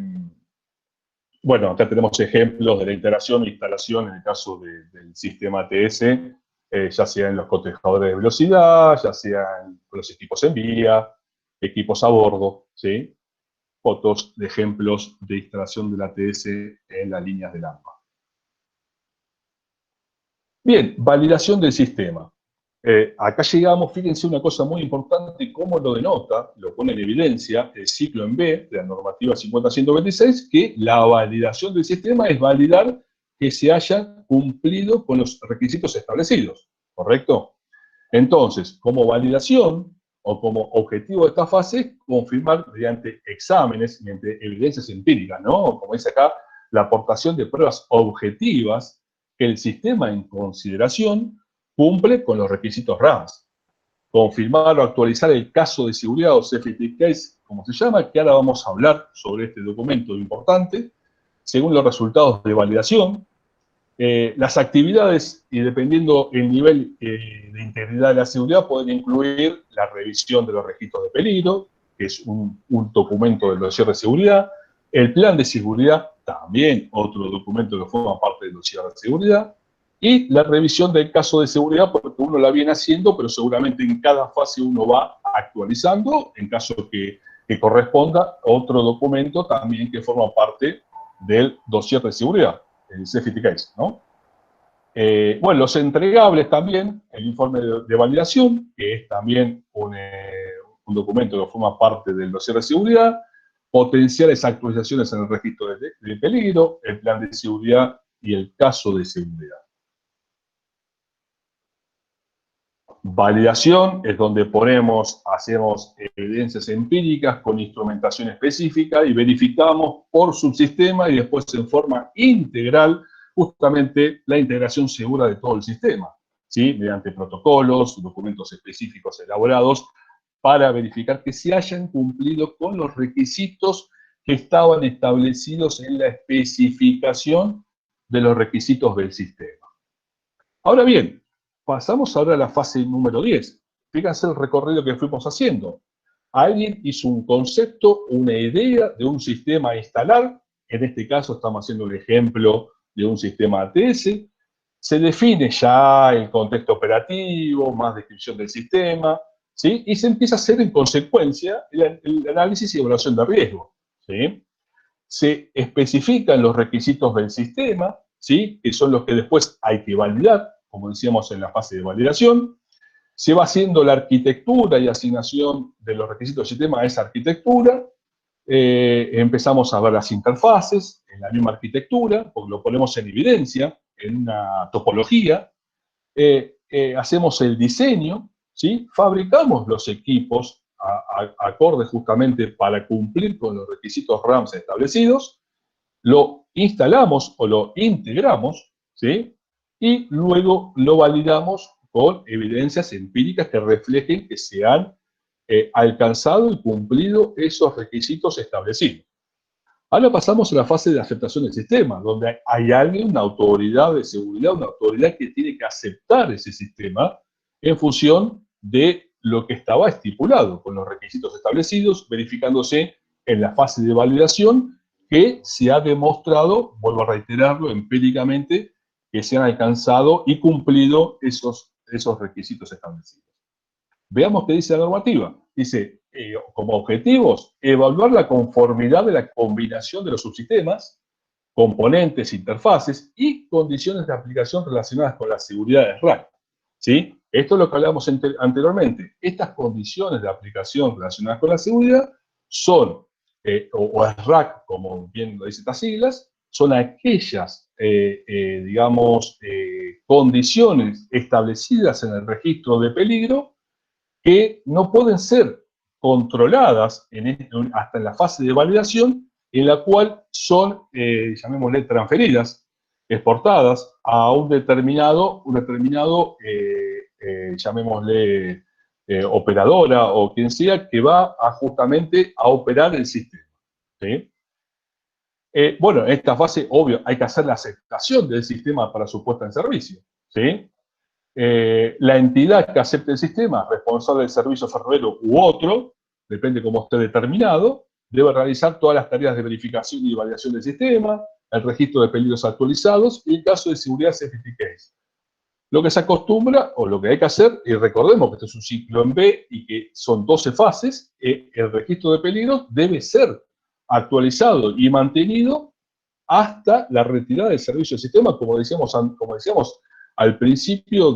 bueno, acá tenemos ejemplos de la integración e instalación en el caso del sistema ATS, ya sea en los cotejadores de velocidad, ya sea en los equipos en vía, equipos a bordo, ¿sí? Fotos de ejemplos de instalación del ATS en las líneas del AMPA. Bien, validación del sistema. Acá llegamos, fíjense una cosa muy importante, cómo lo denota, lo pone en evidencia el ciclo en B de la normativa 50.126, que la validación del sistema es validar que se haya cumplido con los requisitos establecidos, ¿correcto? Entonces, como validación o como objetivo de esta fase, confirmar mediante exámenes, mediante evidencias empíricas, ¿no? Como dice acá, la aportación de pruebas objetivas que el sistema en consideración cumple con los requisitos RAMs. Confirmar o actualizar el caso de seguridad o safety case, como se llama, que ahora vamos a hablar sobre este documento importante, según los resultados de validación. Las actividades, y dependiendo el nivel de integridad de la seguridad, pueden incluir la revisión de los registros de peligro, que es un documento del dossier de seguridad, el plan de seguridad, también otro documento que forma parte del dossier de seguridad, Y la revisión del caso de seguridad, porque uno la viene haciendo, pero seguramente en cada fase uno va actualizando, en caso que corresponda otro documento también que forma parte del dossier de seguridad, el Safety Case, ¿no? Bueno, los entregables también, el informe de validación, que es también un documento que forma parte del dossier de seguridad, potenciales actualizaciones en el registro de peligro, el plan de seguridad y el caso de seguridad. Validación es donde hacemos evidencias empíricas con instrumentación específica y verificamos por subsistema y después en forma integral justamente la integración segura de todo el sistema, ¿sí? Mediante protocolos, documentos específicos elaborados para verificar que se hayan cumplido con los requisitos que estaban establecidos en la especificación de los requisitos del sistema. Ahora bien, pasamos ahora a la fase número 10. Fíjense el recorrido que fuimos haciendo. Alguien hizo un concepto, una idea de un sistema a instalar. En este caso estamos haciendo el ejemplo de un sistema ATS. Se define ya el contexto operativo, más descripción del sistema, ¿sí? Y se empieza a hacer en consecuencia el análisis y evaluación de riesgo, ¿sí? Se especifican los requisitos del sistema, ¿sí? Que son los que después hay que validar, como decíamos en la fase de validación. Se va haciendo la arquitectura y asignación de los requisitos del sistema a esa arquitectura. Empezamos a ver las interfaces en la misma arquitectura, porque lo ponemos en evidencia, en una topología. Hacemos el diseño, ¿sí? Fabricamos los equipos acorde justamente para cumplir con los requisitos RAMS establecidos, lo instalamos o lo integramos, ¿sí? Y luego lo validamos con evidencias empíricas que reflejen que se han alcanzado y cumplido esos requisitos establecidos. Ahora pasamos a la fase de aceptación del sistema, donde hay alguien, una autoridad de seguridad, una autoridad que tiene que aceptar ese sistema en función de lo que estaba estipulado, con los requisitos establecidos, verificándose en la fase de validación que se ha demostrado, vuelvo a reiterarlo, empíricamente, que se han alcanzado y cumplido esos requisitos establecidos. Veamos qué dice la normativa. Dice, como objetivos, evaluar la conformidad de la combinación de los subsistemas, componentes, interfaces y condiciones de aplicación relacionadas con la seguridad del RAC. ¿Sí? Esto es lo que hablábamos anteriormente. Estas condiciones de aplicación relacionadas con la seguridad son, o es RAC, como bien lo dicen estas siglas, son aquellas, condiciones establecidas en el registro de peligro que no pueden ser controladas hasta en la fase de validación, en la cual son, llamémosle, transferidas, exportadas a un determinado llamémosle, operadora o quien sea, que va justamente a operar el sistema, ¿sí? Bueno, en esta fase, obvio, hay que hacer la aceptación del sistema para su puesta en servicio, ¿sí? La entidad que acepte el sistema, responsable del servicio ferroviario u otro, depende cómo esté determinado, debe realizar todas las tareas de verificación y validación del sistema, el registro de peligros actualizados y el caso de seguridad Safety Case. Lo que se acostumbra, o lo que hay que hacer, y recordemos que este es un ciclo en B y que son 12 fases, el registro de peligros debe ser actualizado y mantenido hasta la retirada del servicio del sistema, como decíamos al principio,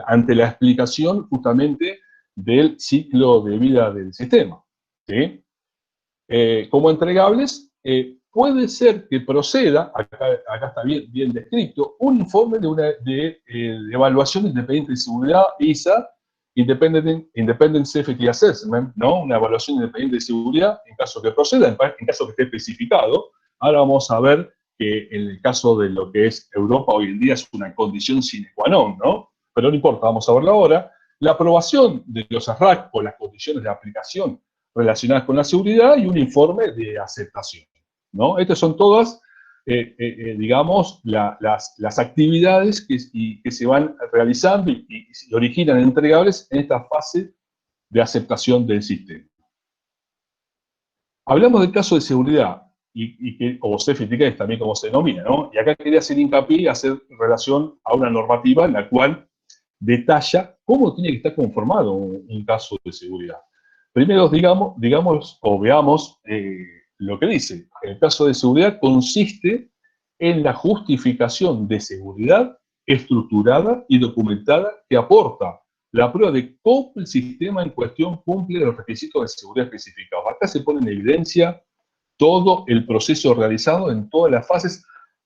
ante la explicación justamente del ciclo de vida del sistema, ¿sí? Como entregables, puede ser que proceda, acá está bien descrito, un informe de evaluación independiente de seguridad, ISA, Independent Safety Assessment, ¿no? Una evaluación independiente de seguridad, en caso que proceda, en caso que esté especificado. Ahora vamos a ver que en el caso de lo que es Europa hoy en día es una condición sine qua non, ¿no? Pero no importa, vamos a verlo ahora. La aprobación de los ASRAC o las condiciones de aplicación relacionadas con la seguridad y un informe de aceptación, ¿no? Estas son todas, digamos, las actividades que se van realizando y originan entregables en esta fase de aceptación del sistema. Hablamos del caso de seguridad o safety case también como se denomina, ¿no? Y acá quería hacer hincapié y hacer relación a una normativa en la cual detalla cómo tiene que estar conformado un caso de seguridad. Primero, digamos o veamos lo que dice. El caso de seguridad consiste en la justificación de seguridad estructurada y documentada que aporta la prueba de cómo el sistema en cuestión cumple los requisitos de seguridad especificados. Acá se pone en evidencia todo el proceso realizado en todas las fases,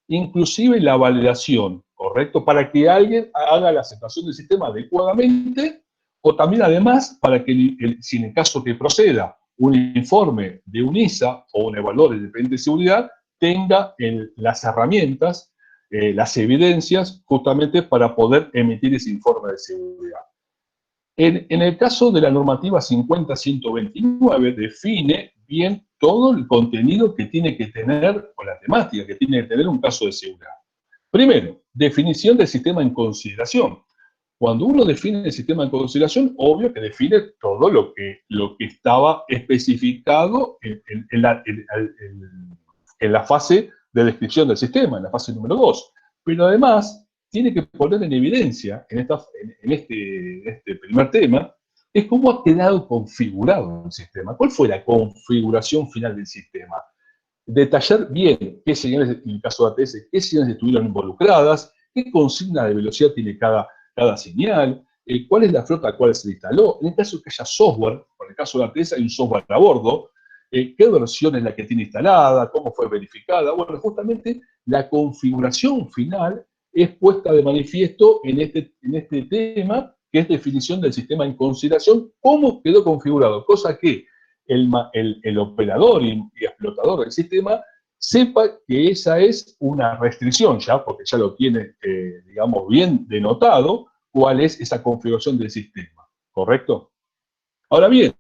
inclusive la validación, ¿correcto? Para que alguien haga la aceptación del sistema adecuadamente, o también además para que, si en el caso que proceda un informe de un ISA o un evaluador independiente de seguridad, tenga las herramientas, las evidencias, justamente para poder emitir ese informe de seguridad. En el caso de la normativa 50.129, define bien todo el contenido que tiene que tener, o la temática que tiene que tener un caso de seguridad. Primero, definición del sistema en consideración. Cuando uno define el sistema en consideración, obvio que define todo lo que estaba especificado en la fase de descripción del sistema, en la fase número 2. Pero además, tiene que poner en evidencia, en este primer tema, es cómo ha quedado configurado el sistema. ¿Cuál fue la configuración final del sistema? Detallar bien qué señales, en el caso de ATS, qué señales estuvieron involucradas, qué consigna de velocidad tiene cada señal, cuál es la flota a la cual se le instaló. En el caso de que haya software, por el caso de ATS hay un software a bordo, qué versión es la que tiene instalada, cómo fue verificada. Bueno, justamente la configuración final es puesta de manifiesto en este tema, que es definición del sistema en consideración, cómo quedó configurado, cosa que el operador y explotador del sistema sepa que esa es una restricción ya, porque ya lo tiene, digamos, bien denotado, cuál es esa configuración del sistema, ¿correcto? Ahora bien,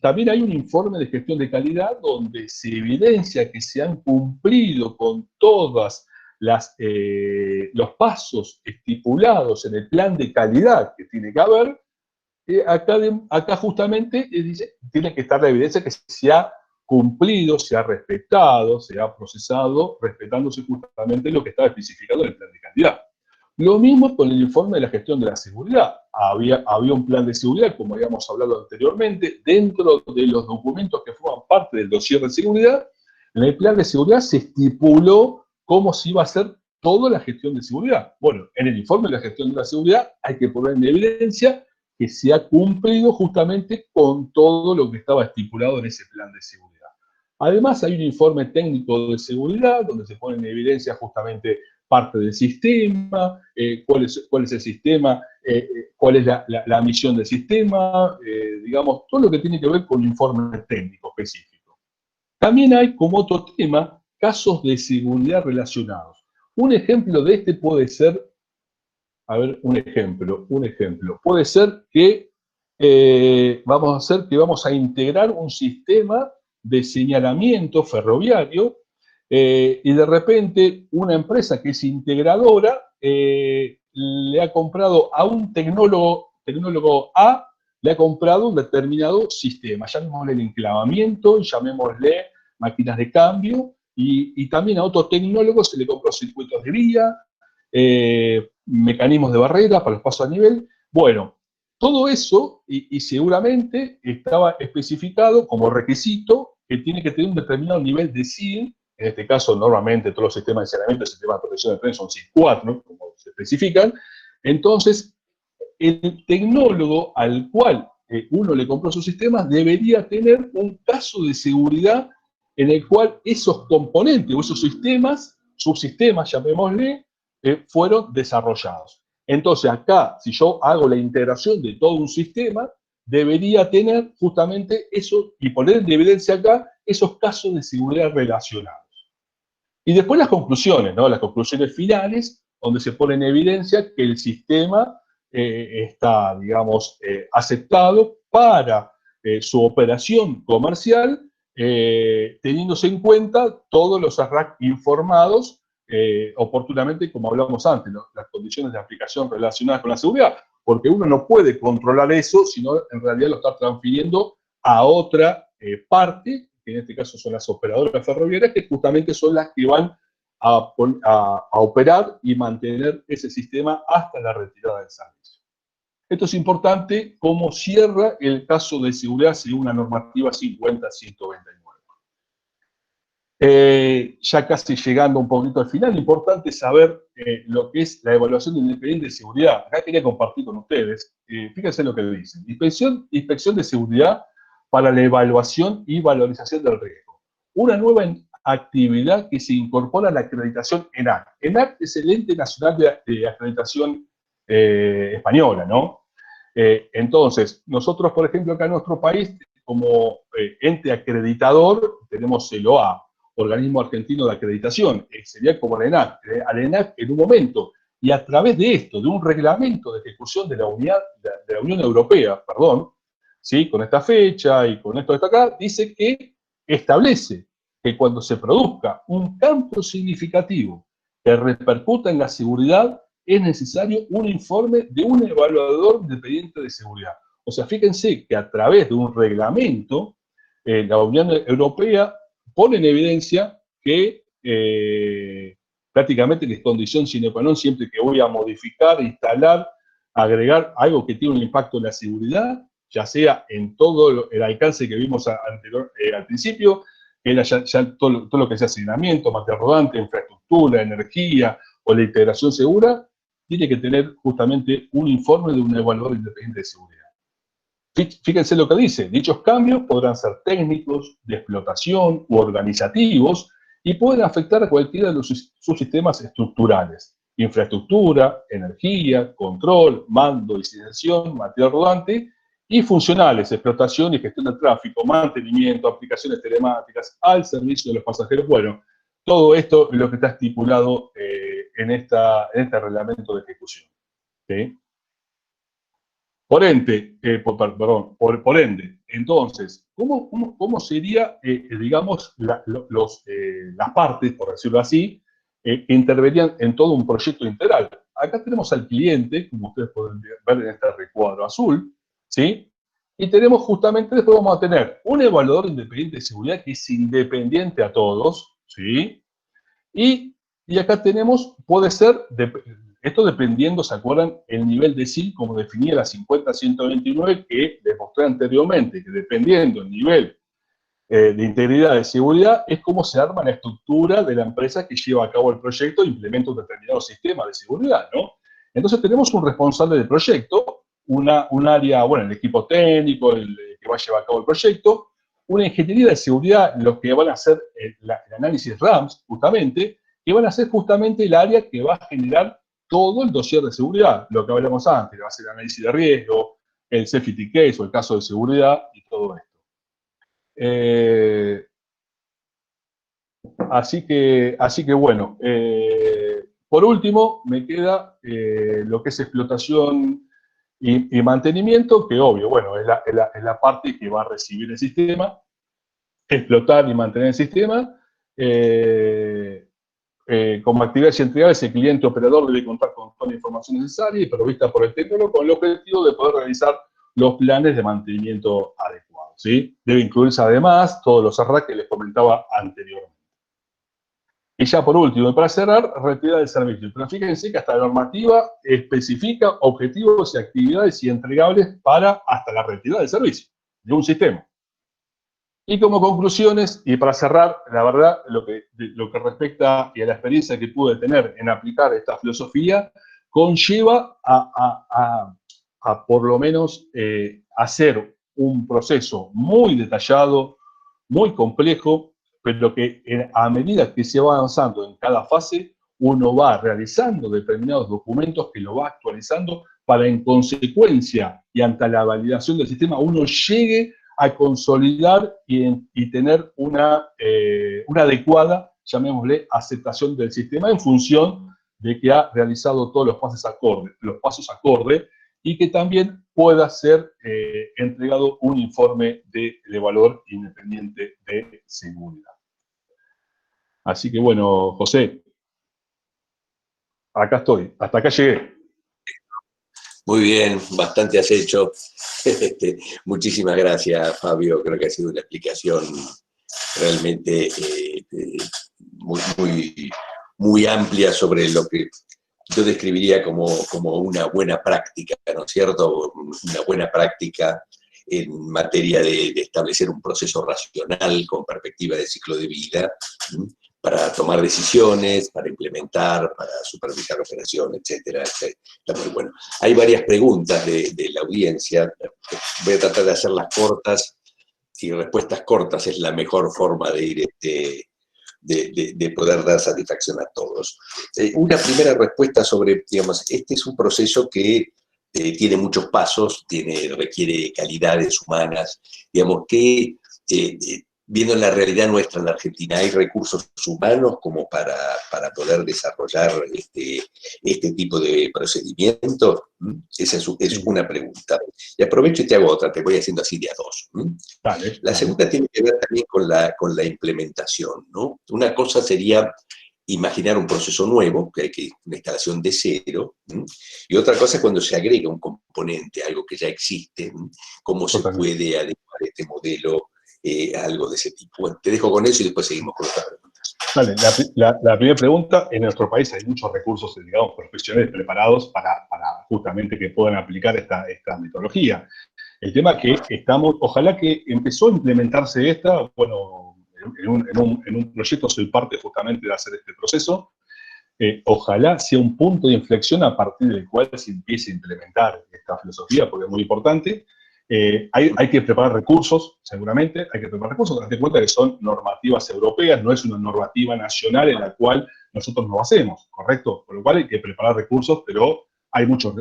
también hay un informe de gestión de calidad donde se evidencia que se han cumplido con todas los pasos estipulados en el plan de calidad que tiene que haber. Acá justamente dice, tiene que estar la evidencia que se ha cumplido, se ha respetado, se ha procesado, respetándose justamente lo que estaba especificado en el plan de calidad. Lo mismo con el informe de la gestión de la seguridad. Había un plan de seguridad, como habíamos hablado anteriormente, dentro de los documentos que forman parte del dossier de seguridad. En el plan de seguridad se estipuló cómo se iba a hacer toda la gestión de seguridad. Bueno, en el informe de la gestión de la seguridad hay que poner en evidencia que se ha cumplido justamente con todo lo que estaba estipulado en ese plan de seguridad. Además, hay un informe técnico de seguridad donde se pone en evidencia justamente parte del sistema, cuál es el sistema, cuál es la misión del sistema, digamos, todo lo que tiene que ver con un informe técnico específico. También hay como otro tema casos de seguridad relacionados. Un ejemplo de este puede ser, a ver, un ejemplo. Puede ser que vamos a integrar un sistema de señalamiento ferroviario y de repente una empresa que es integradora le ha comprado a un tecnólogo A, le ha comprado un determinado sistema, llamémosle el enclavamiento, llamémosle máquinas de cambio, y también a otro tecnólogo se le compró circuitos de vía, mecanismos de barrera para los pasos a nivel. Bueno, todo eso, y seguramente estaba especificado como requisito que tiene que tener un determinado nivel de SIL. En este caso, normalmente todos los sistemas de saneamiento, el sistema de protección de tren son SIL 4, como se especifican. Entonces, el tecnólogo al cual uno le compró sus sistemas debería tener un caso de seguridad en el cual esos componentes o esos sistemas, subsistemas, llamémosle, fueron desarrollados. Entonces, acá, si yo hago la integración de todo un sistema, debería tener justamente eso y poner en evidencia acá esos casos de seguridad relacionados. Y después las conclusiones, ¿no? Las conclusiones finales, donde se pone en evidencia que el sistema está, digamos, aceptado para su operación comercial, teniéndose en cuenta todos los ARRAC informados oportunamente, como hablamos antes, ¿no? Las condiciones de aplicación relacionadas con la seguridad, porque uno no puede controlar eso, sino en realidad lo está transfiriendo a otra parte que en este caso son las operadoras ferroviarias, que justamente son las que van a operar y mantener ese sistema hasta la retirada del servicio. Esto es importante como cierra el caso de seguridad según la normativa 50-129. Ya casi llegando un poquito al final, importante saber lo que es la evaluación independiente de seguridad. Acá quería compartir con ustedes, fíjense lo que dicen. Inspección de seguridad para la evaluación y valorización del riesgo. Una nueva actividad que se incorpora a la acreditación ENAC. ENAC es el Ente Nacional de Acreditación española, ¿no? Entonces, nosotros, por ejemplo, acá en nuestro país, como ente acreditador, tenemos el OA, Organismo Argentino de Acreditación, sería como la ENAC, al ENAC en un momento, y a través de esto, de un reglamento de ejecución de la Unión Europea, perdón, ¿sí? Con esta fecha y con esto de acá, dice que establece que cuando se produzca un cambio significativo que repercuta en la seguridad, es necesario un informe de un evaluador independiente de seguridad. O sea, fíjense que a través de un reglamento, la Unión Europea pone en evidencia que prácticamente es condición sine qua non siempre que voy a modificar, instalar, agregar algo que tiene un impacto en la seguridad, ya sea en todo el alcance que vimos al principio, que era ya todo lo que sea asignamiento, material rodante, infraestructura, energía o la integración segura, tiene que tener justamente un informe de un evaluador independiente de seguridad. Fíjense lo que dice, dichos cambios podrán ser técnicos, de explotación u organizativos y pueden afectar a cualquiera de los subsistemas estructurales, infraestructura, energía, control, mando, distribución, material rodante y funcionales, explotación y gestión del tráfico, mantenimiento, aplicaciones telemáticas al servicio de los pasajeros. Bueno, todo esto es lo que está estipulado en este reglamento de ejecución. ¿Sí? Por ende, entonces, ¿cómo sería, digamos, las partes, por decirlo así, que intervenían en todo un proyecto integral? Acá tenemos al cliente, como ustedes pueden ver en este recuadro azul, ¿sí? Y tenemos justamente, después vamos a tener un evaluador independiente de seguridad que es independiente a todos, ¿sí? Y acá tenemos, puede ser, esto dependiendo, ¿se acuerdan? El nivel de SIL, como definía la 50-129, que les mostré anteriormente, que dependiendo el nivel de integridad de seguridad, es como se arma la estructura de la empresa que lleva a cabo el proyecto e implementa un determinado sistema de seguridad, ¿no? Entonces tenemos un responsable del proyecto, un área, bueno, el equipo técnico, el que va a llevar a cabo el proyecto, una ingeniería de seguridad, los que van a hacer el análisis RAMS, justamente, que van a ser justamente el área que va a generar todo el dossier de seguridad, lo que hablamos antes, va a ser el análisis de riesgo, el safety case o el caso de seguridad y todo esto. Así que bueno, por último me queda lo que es explotación y mantenimiento, que obvio, bueno, es la parte que va a recibir el sistema, explotar y mantener el sistema. Como actividades integrales, el cliente operador debe contar con toda la información necesaria y provista por el técnico con el objetivo de poder realizar los planes de mantenimiento adecuados, ¿sí? Debe incluirse además todos los ARRA que les comentaba anteriormente. Y ya por último, y para cerrar, retirada del servicio. Pero fíjense que hasta la normativa especifica objetivos y actividades y entregables para hasta la retirada del servicio de un sistema. Y como conclusiones, y para cerrar, la verdad, lo que respecta y a la experiencia que pude tener en aplicar esta filosofía, conlleva a por lo menos hacer un proceso muy detallado, muy complejo, pero que a medida que se va avanzando en cada fase, uno va realizando determinados documentos que lo va actualizando para en consecuencia y ante la validación del sistema uno llegue a consolidar y tener una adecuada, llamémosle, aceptación del sistema en función de que ha realizado todos los pasos acorde y que también pueda ser entregado un informe del evaluador independiente de seguridad. Así que bueno, José, acá estoy, hasta acá llegué. Muy bien, bastante has hecho. Muchísimas gracias, Fabio. Creo que ha sido una explicación realmente muy, muy, muy amplia sobre lo que yo describiría como una buena práctica, ¿no es cierto? Una buena práctica en materia de establecer un proceso racional con perspectiva de ciclo de vida, ¿sí? Para tomar decisiones, para implementar, para supervisar operaciones, etcétera, etcétera. Está muy bueno. Hay varias preguntas de la audiencia. Voy a tratar de hacerlas cortas, y respuestas cortas es la mejor forma de ir de poder dar satisfacción a todos. Una primera respuesta sobre, digamos, este es un proceso que tiene muchos pasos, requiere calidades humanas, digamos que viendo la realidad nuestra en la Argentina, ¿hay recursos humanos como para poder desarrollar este tipo de procedimientos? Esa es una pregunta. Y aprovecho y te hago otra, te voy haciendo así de a dos. Dale, La segunda tiene que ver también con la implementación, ¿no? Una cosa sería imaginar un proceso nuevo, que hay una instalación de cero, ¿sí? Y otra cosa es cuando se agrega un componente, algo que ya existe, ¿sí? Cómo se puede adecuar este modelo a algo de ese tipo. Bueno, te dejo con eso y después seguimos con otras preguntas. Vale, la primera pregunta, en nuestro país hay muchos recursos, digamos, profesionales preparados para justamente que puedan aplicar esta metodología. El tema es que ojalá que empezó a implementarse esta, bueno, en un proyecto soy parte justamente de hacer este proceso, ojalá sea un punto de inflexión a partir del cual se empiece a implementar esta filosofía, porque es muy importante. Hay que preparar recursos, seguramente, hay que preparar recursos, date cuenta que son normativas europeas, no es una normativa nacional en la cual nosotros no hacemos, ¿correcto? Por lo cual hay que preparar recursos, pero hay muchos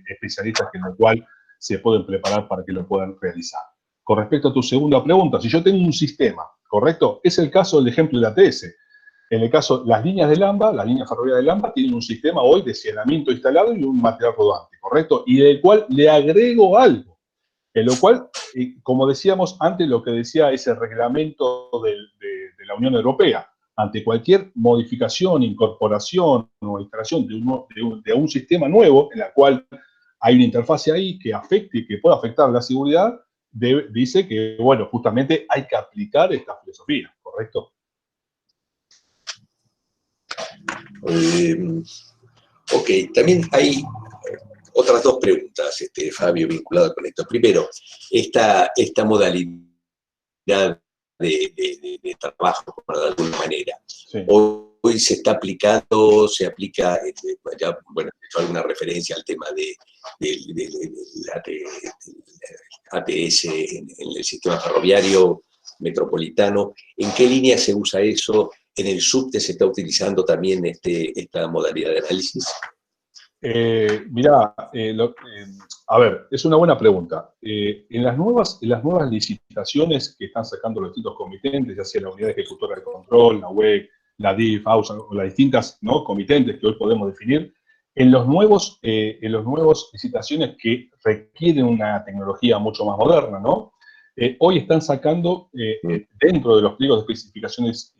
especialistas en lo cual se pueden preparar para que lo puedan realizar. Con respecto a tu segunda pregunta, si yo tengo un sistema, ¿correcto? Es el caso del ejemplo de ATS. En el caso, las líneas de Lamba, las líneas ferroviarias de Lamba tienen un sistema hoy de sealamiento instalado y un material rodante, ¿correcto? Y del cual le agrego algo. En lo cual, como decíamos antes, lo que decía ese reglamento de la Unión Europea, ante cualquier modificación, incorporación o instalación de un sistema nuevo, en la cual hay una interfase ahí que afecte, que pueda afectar la seguridad, dice que, bueno, justamente hay que aplicar esta filosofía, ¿correcto? Ok, también hay otras dos preguntas, Fabio, vinculadas con esto. Primero, esta modalidad de trabajo, de alguna manera. Sí. Hoy se está aplicando, se aplica, ya, bueno, he hecho alguna referencia al tema del ATS en el sistema ferroviario metropolitano. ¿En qué línea se usa eso? ¿En el subte se está utilizando también esta modalidad de análisis? Mirá, a ver, es una buena pregunta. En las nuevas licitaciones que están sacando los distintos comitentes, ya sea la Unidad Ejecutora de Control, la UEC, la DIF, AUSA, o las distintas, ¿no?, comitentes que hoy podemos definir, en los nuevos licitaciones que requieren una tecnología mucho más moderna, ¿no? Hoy están sacando, dentro de los pliegos de especificaciones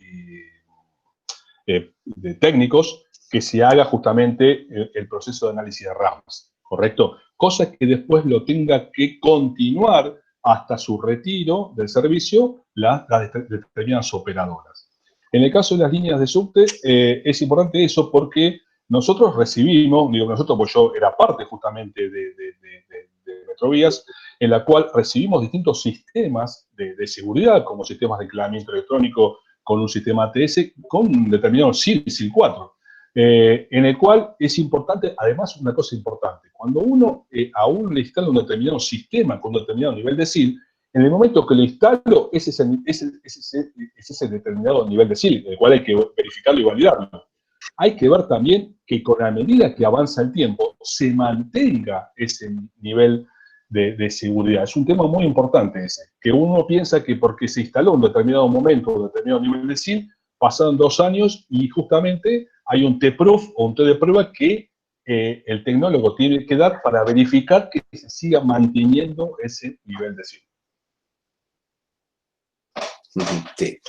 de técnicos, que se haga justamente el proceso de análisis de RAMs, ¿correcto? Cosa que después lo tenga que continuar hasta su retiro del servicio las determinadas operadoras. En el caso de las líneas de subte, es importante eso porque nosotros recibimos, digo nosotros, pues yo era parte justamente de Metrovías, en la cual recibimos distintos sistemas de seguridad, como sistemas de enclavamiento electrónico con un sistema ATS, con un determinado SIL 4, en el cual es importante, además una cosa importante, cuando uno a uno le instala un determinado sistema con un determinado nivel de SIL, en el momento que lo instalo, ese es el determinado nivel de SIL, el cual hay que verificarlo y validarlo. Hay que ver también que con la medida que avanza el tiempo, se mantenga ese nivel de seguridad. Es un tema muy importante ese, que uno piensa que porque se instaló en un determinado momento, un determinado nivel de SIL, pasaron 2 años y justamente hay un T-Proof o un T de prueba que el tecnólogo tiene que dar para verificar que se siga manteniendo ese nivel de SIL. Sí.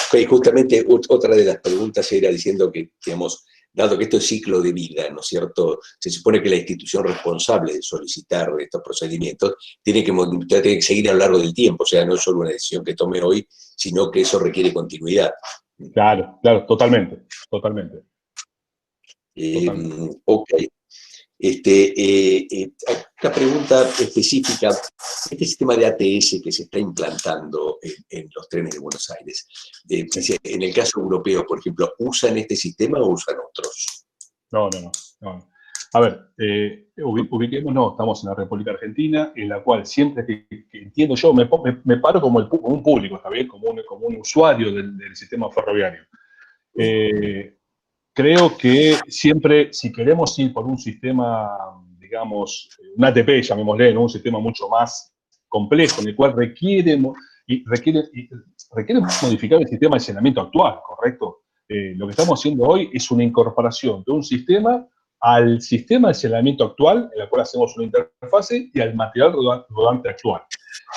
Okay, justamente otra de las preguntas era diciendo que, digamos, dado que esto es ciclo de vida, ¿no es cierto? Se supone que la institución responsable de solicitar estos procedimientos tiene que seguir a lo largo del tiempo, o sea, no es solo una decisión que tome hoy, sino que eso requiere continuidad. Claro, claro, totalmente, totalmente. Ok. Una pregunta específica. Este sistema de ATS que se está implantando en los trenes de Buenos Aires, Sí. en el caso europeo, por ejemplo, ¿usan este sistema o usan otros? No. A ver, ubiquémonos, estamos en la República Argentina, en la cual siempre que entiendo yo, me paro como un público, ¿está bien? Como un usuario del sistema ferroviario. Creo que siempre, si queremos ir por un sistema, digamos, un ATP, llamémosle, ¿no? Un sistema mucho más complejo, en el cual requiere modificar el sistema de saneamiento actual, ¿correcto? Lo que estamos haciendo hoy es una incorporación de un sistema al sistema de saneamiento actual, en el cual hacemos una interfase, y al material rodante actual.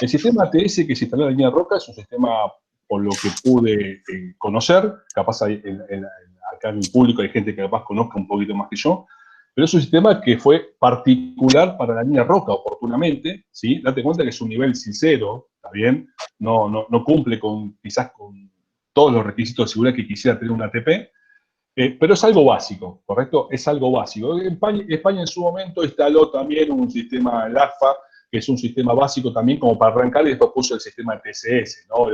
El sistema ATS que se instaló en la línea Roca es un sistema, por lo que pude conocer, capaz acá en el público hay gente que capaz conozca un poquito más que yo, pero es un sistema que fue particular para la línea Roca, oportunamente, ¿sí? Date cuenta que es un nivel sincero, ¿está bien? No cumple quizás con todos los requisitos de seguridad que quisiera tener un ATP, pero es algo básico, ¿correcto? Es algo básico. España en su momento instaló también un sistema, el AFA, que es un sistema básico también como para arrancar, y después puso el sistema de TCS, ¿no?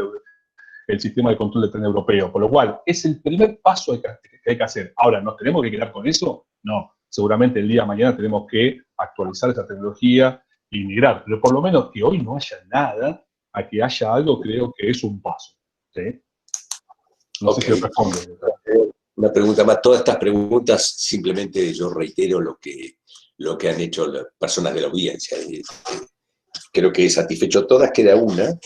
El sistema de control de tren europeo. Por lo cual, es el primer paso que hay que hacer. Ahora, ¿nos tenemos que quedar con eso? No. Seguramente el día de mañana tenemos que actualizar esa tecnología y migrar. Pero por lo menos que hoy no haya nada, a que haya algo, creo que es un paso. ¿Sí? No sé si lo responde. Una pregunta más. Todas estas preguntas, simplemente yo reitero lo que han hecho las personas de la audiencia. Creo que satisfecho todas, queda una,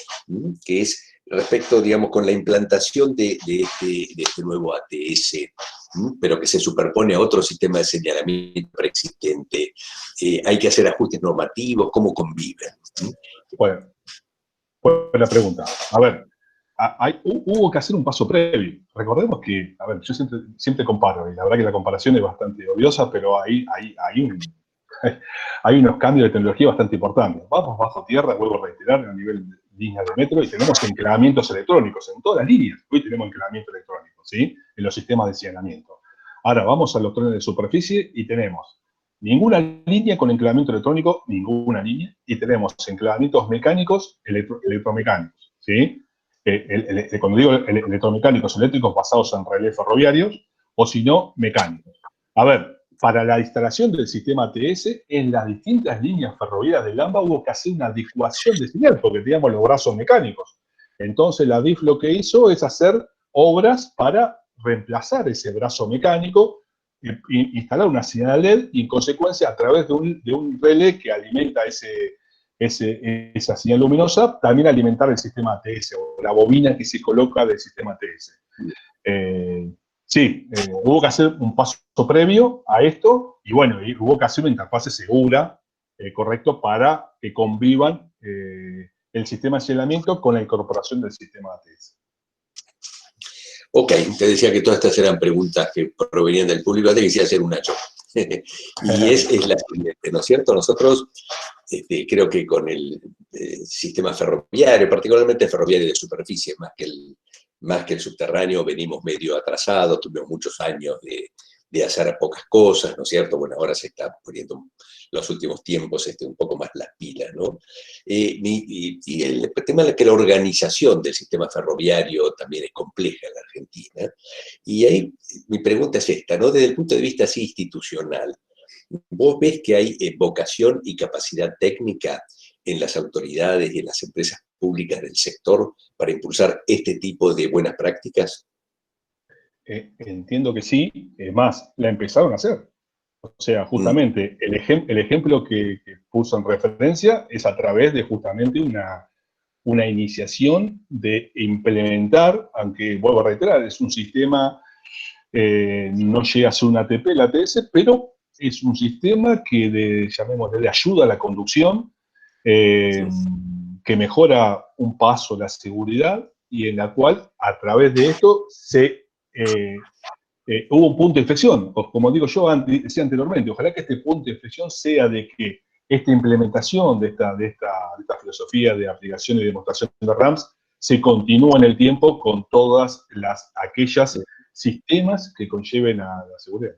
que es respecto, digamos, con la implantación de este nuevo ATS, pero que se superpone a otro sistema de señalamiento preexistente. ¿Hay que hacer ajustes normativos? ¿Cómo conviven? Bueno, buena pregunta. A ver, hubo que hacer un paso previo. Recordemos que, a ver, yo siempre comparo, y la verdad que la comparación es bastante odiosa, pero hay unos cambios de tecnología bastante importantes. Vamos bajo tierra, vuelvo a reiterar, a nivel de líneas de metro, y tenemos enclavamientos electrónicos en todas las líneas. Hoy tenemos enclavamiento electrónico, ¿sí? En los sistemas de señalamiento. Ahora vamos a los trenes de superficie y tenemos ninguna línea con enclavamiento electrónico, ninguna línea, y tenemos enclavamientos mecánicos, electromecánicos, ¿sí? Cuando digo electromecánicos, eléctricos basados en relés ferroviarios, o si no, mecánicos. A ver, para la instalación del sistema ATS, en las distintas líneas ferroviarias del AMBA hubo que hacer una adecuación de señal, porque teníamos los brazos mecánicos. Entonces la DIF lo que hizo es hacer obras para reemplazar ese brazo mecánico, instalar una señal LED y en consecuencia a través de un relé que alimenta esa señal luminosa, también alimentar el sistema ATS o la bobina que se coloca del sistema ATS. Sí, hubo que hacer un paso previo a esto y bueno, hubo que hacer una interfase segura, correcto, para que convivan el sistema de señalamiento con la incorporación del sistema ATS. Ok, te decía que todas estas eran preguntas que provenían del público, te quisiera hacer una yo. Y es la siguiente, ¿no es cierto? Nosotros creo que con el sistema ferroviario, particularmente ferroviario de superficie, más que el subterráneo, venimos medio atrasados, tuvimos muchos años de hacer pocas cosas, ¿no es cierto? Bueno, ahora se está poniendo los últimos tiempos un poco más las pilas, ¿no? Y el tema es que la organización del sistema ferroviario también es compleja en la Argentina. Y ahí mi pregunta es esta, ¿no? Desde el punto de vista así institucional, ¿vos ves que hay vocación y capacidad técnica en las autoridades y en las empresas públicas del sector para impulsar este tipo de buenas prácticas? Entiendo que sí, es más, la empezaron a hacer. O sea, justamente el ejemplo que puso en referencia es a través de justamente una iniciación de implementar, aunque vuelvo a reiterar, es un sistema, no llega a ser un ATP, el ATS, pero es un sistema que llamémosle, de ayuda a la conducción, que mejora un paso la seguridad y en la cual a través de esto se hubo un punto de inflexión. Como digo yo, decía anteriormente, ojalá que este punto de inflexión sea de que esta implementación de esta filosofía de aplicación y demostración de RAMs se continúe en el tiempo con todas aquellas sistemas que conlleven a la seguridad.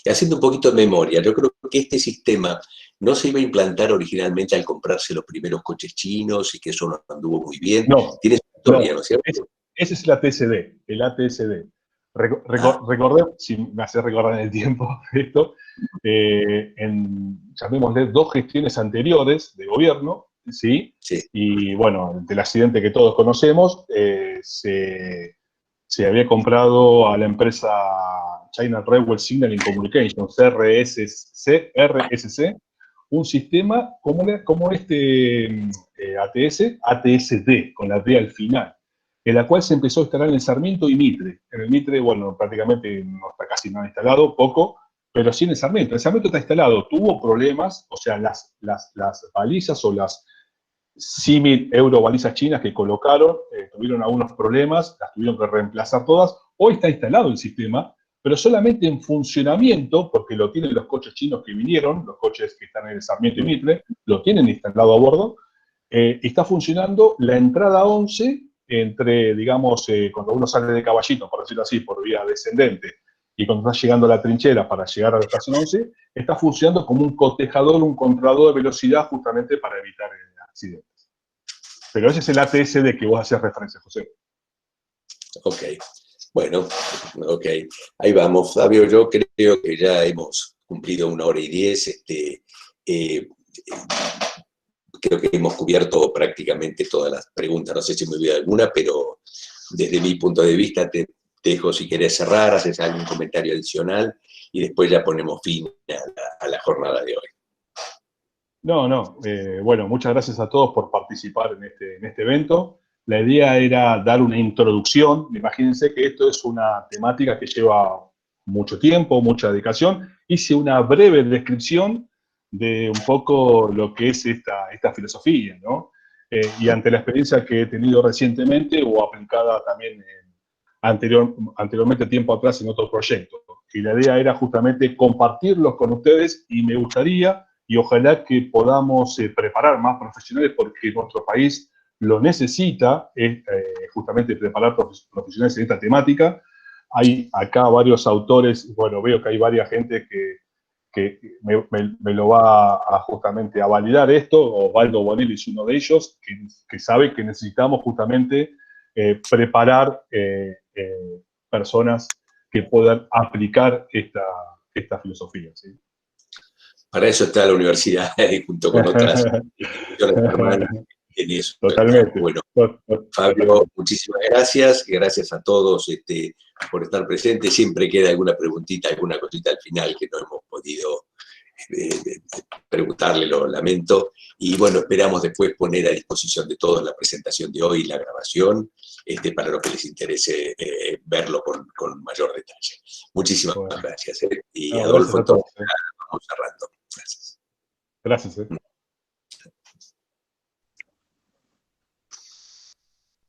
Y haciendo un poquito de memoria, yo creo que este sistema no se iba a implantar originalmente al comprarse los primeros coches chinos y que eso no anduvo muy bien. No, Tiene su historia, ¿no es cierto? Ese es el ATSD, Recordé, si me hace recordar en el tiempo esto, llamémosle 2 gestiones anteriores de gobierno, ¿sí? Sí. Y bueno, del accidente que todos conocemos, se había comprado a la empresa China Railway Signaling Communication, CRSC, un sistema como este ATSD, con la D al final, en la cual se empezó a instalar en el Sarmiento y Mitre. En el Mitre, bueno, prácticamente no está casi nada instalado, poco, pero sí en el Sarmiento. El Sarmiento está instalado, tuvo problemas, o sea, las balizas o las símil eurobalizas chinas que colocaron, tuvieron algunos problemas, las tuvieron que reemplazar todas. Hoy está instalado el sistema, pero solamente en funcionamiento, porque lo tienen los coches chinos que vinieron, los coches que están en el Sarmiento y Mitre, lo tienen instalado a bordo. Está funcionando la entrada 11 entre, digamos, cuando uno sale de Caballito, por decirlo así, por vía descendente, y cuando está llegando a la trinchera para llegar a la estación 11, está funcionando como un cotejador, un controlador de velocidad justamente para evitar accidentes. Pero ese es el ATSD que vos hacías referencia, José. Ok, bueno, ok. Ahí vamos, Fabio, yo creo que ya hemos cumplido 1 hora y 10. Creo que hemos cubierto prácticamente todas las preguntas. No sé si me olvidé alguna, pero desde mi punto de vista te dejo si querés cerrar, haces algún comentario adicional y después ya ponemos fin a la jornada de hoy. No. Bueno, muchas gracias a todos por participar en este evento. La idea era dar una introducción. Imagínense que esto es una temática que lleva mucho tiempo, mucha dedicación. Hice una breve descripción de un poco lo que es esta filosofía, ¿no? Y ante la experiencia que he tenido recientemente o aplicada también anteriormente, tiempo atrás, en otro proyecto. Y la idea era justamente compartirlos con ustedes y me gustaría, y ojalá que podamos preparar más profesionales porque nuestro país lo necesita, justamente preparar profesionales en esta temática. Hay acá varios autores, bueno, veo que hay varias gente que me lo va justamente a validar esto. Osvaldo Bonelli es uno de ellos, que sabe que necesitamos justamente preparar personas que puedan aplicar esta filosofía, ¿sí? Para eso está la universidad, junto con otras instituciones hermanas en eso. Totalmente. Bueno, Fabio, totalmente. muchísimas gracias. Gracias a todos por estar presentes. Siempre queda alguna preguntita, alguna cosita al final que no hemos podido preguntarle, lo lamento. Y bueno, esperamos después poner a disposición de todos la presentación de hoy y la grabación, para los que les interese verlo con mayor detalle. Muchísimas gracias. Y No, Adolfo, gracias a todos. entonces, vamos cerrando. Gracias. Gracias.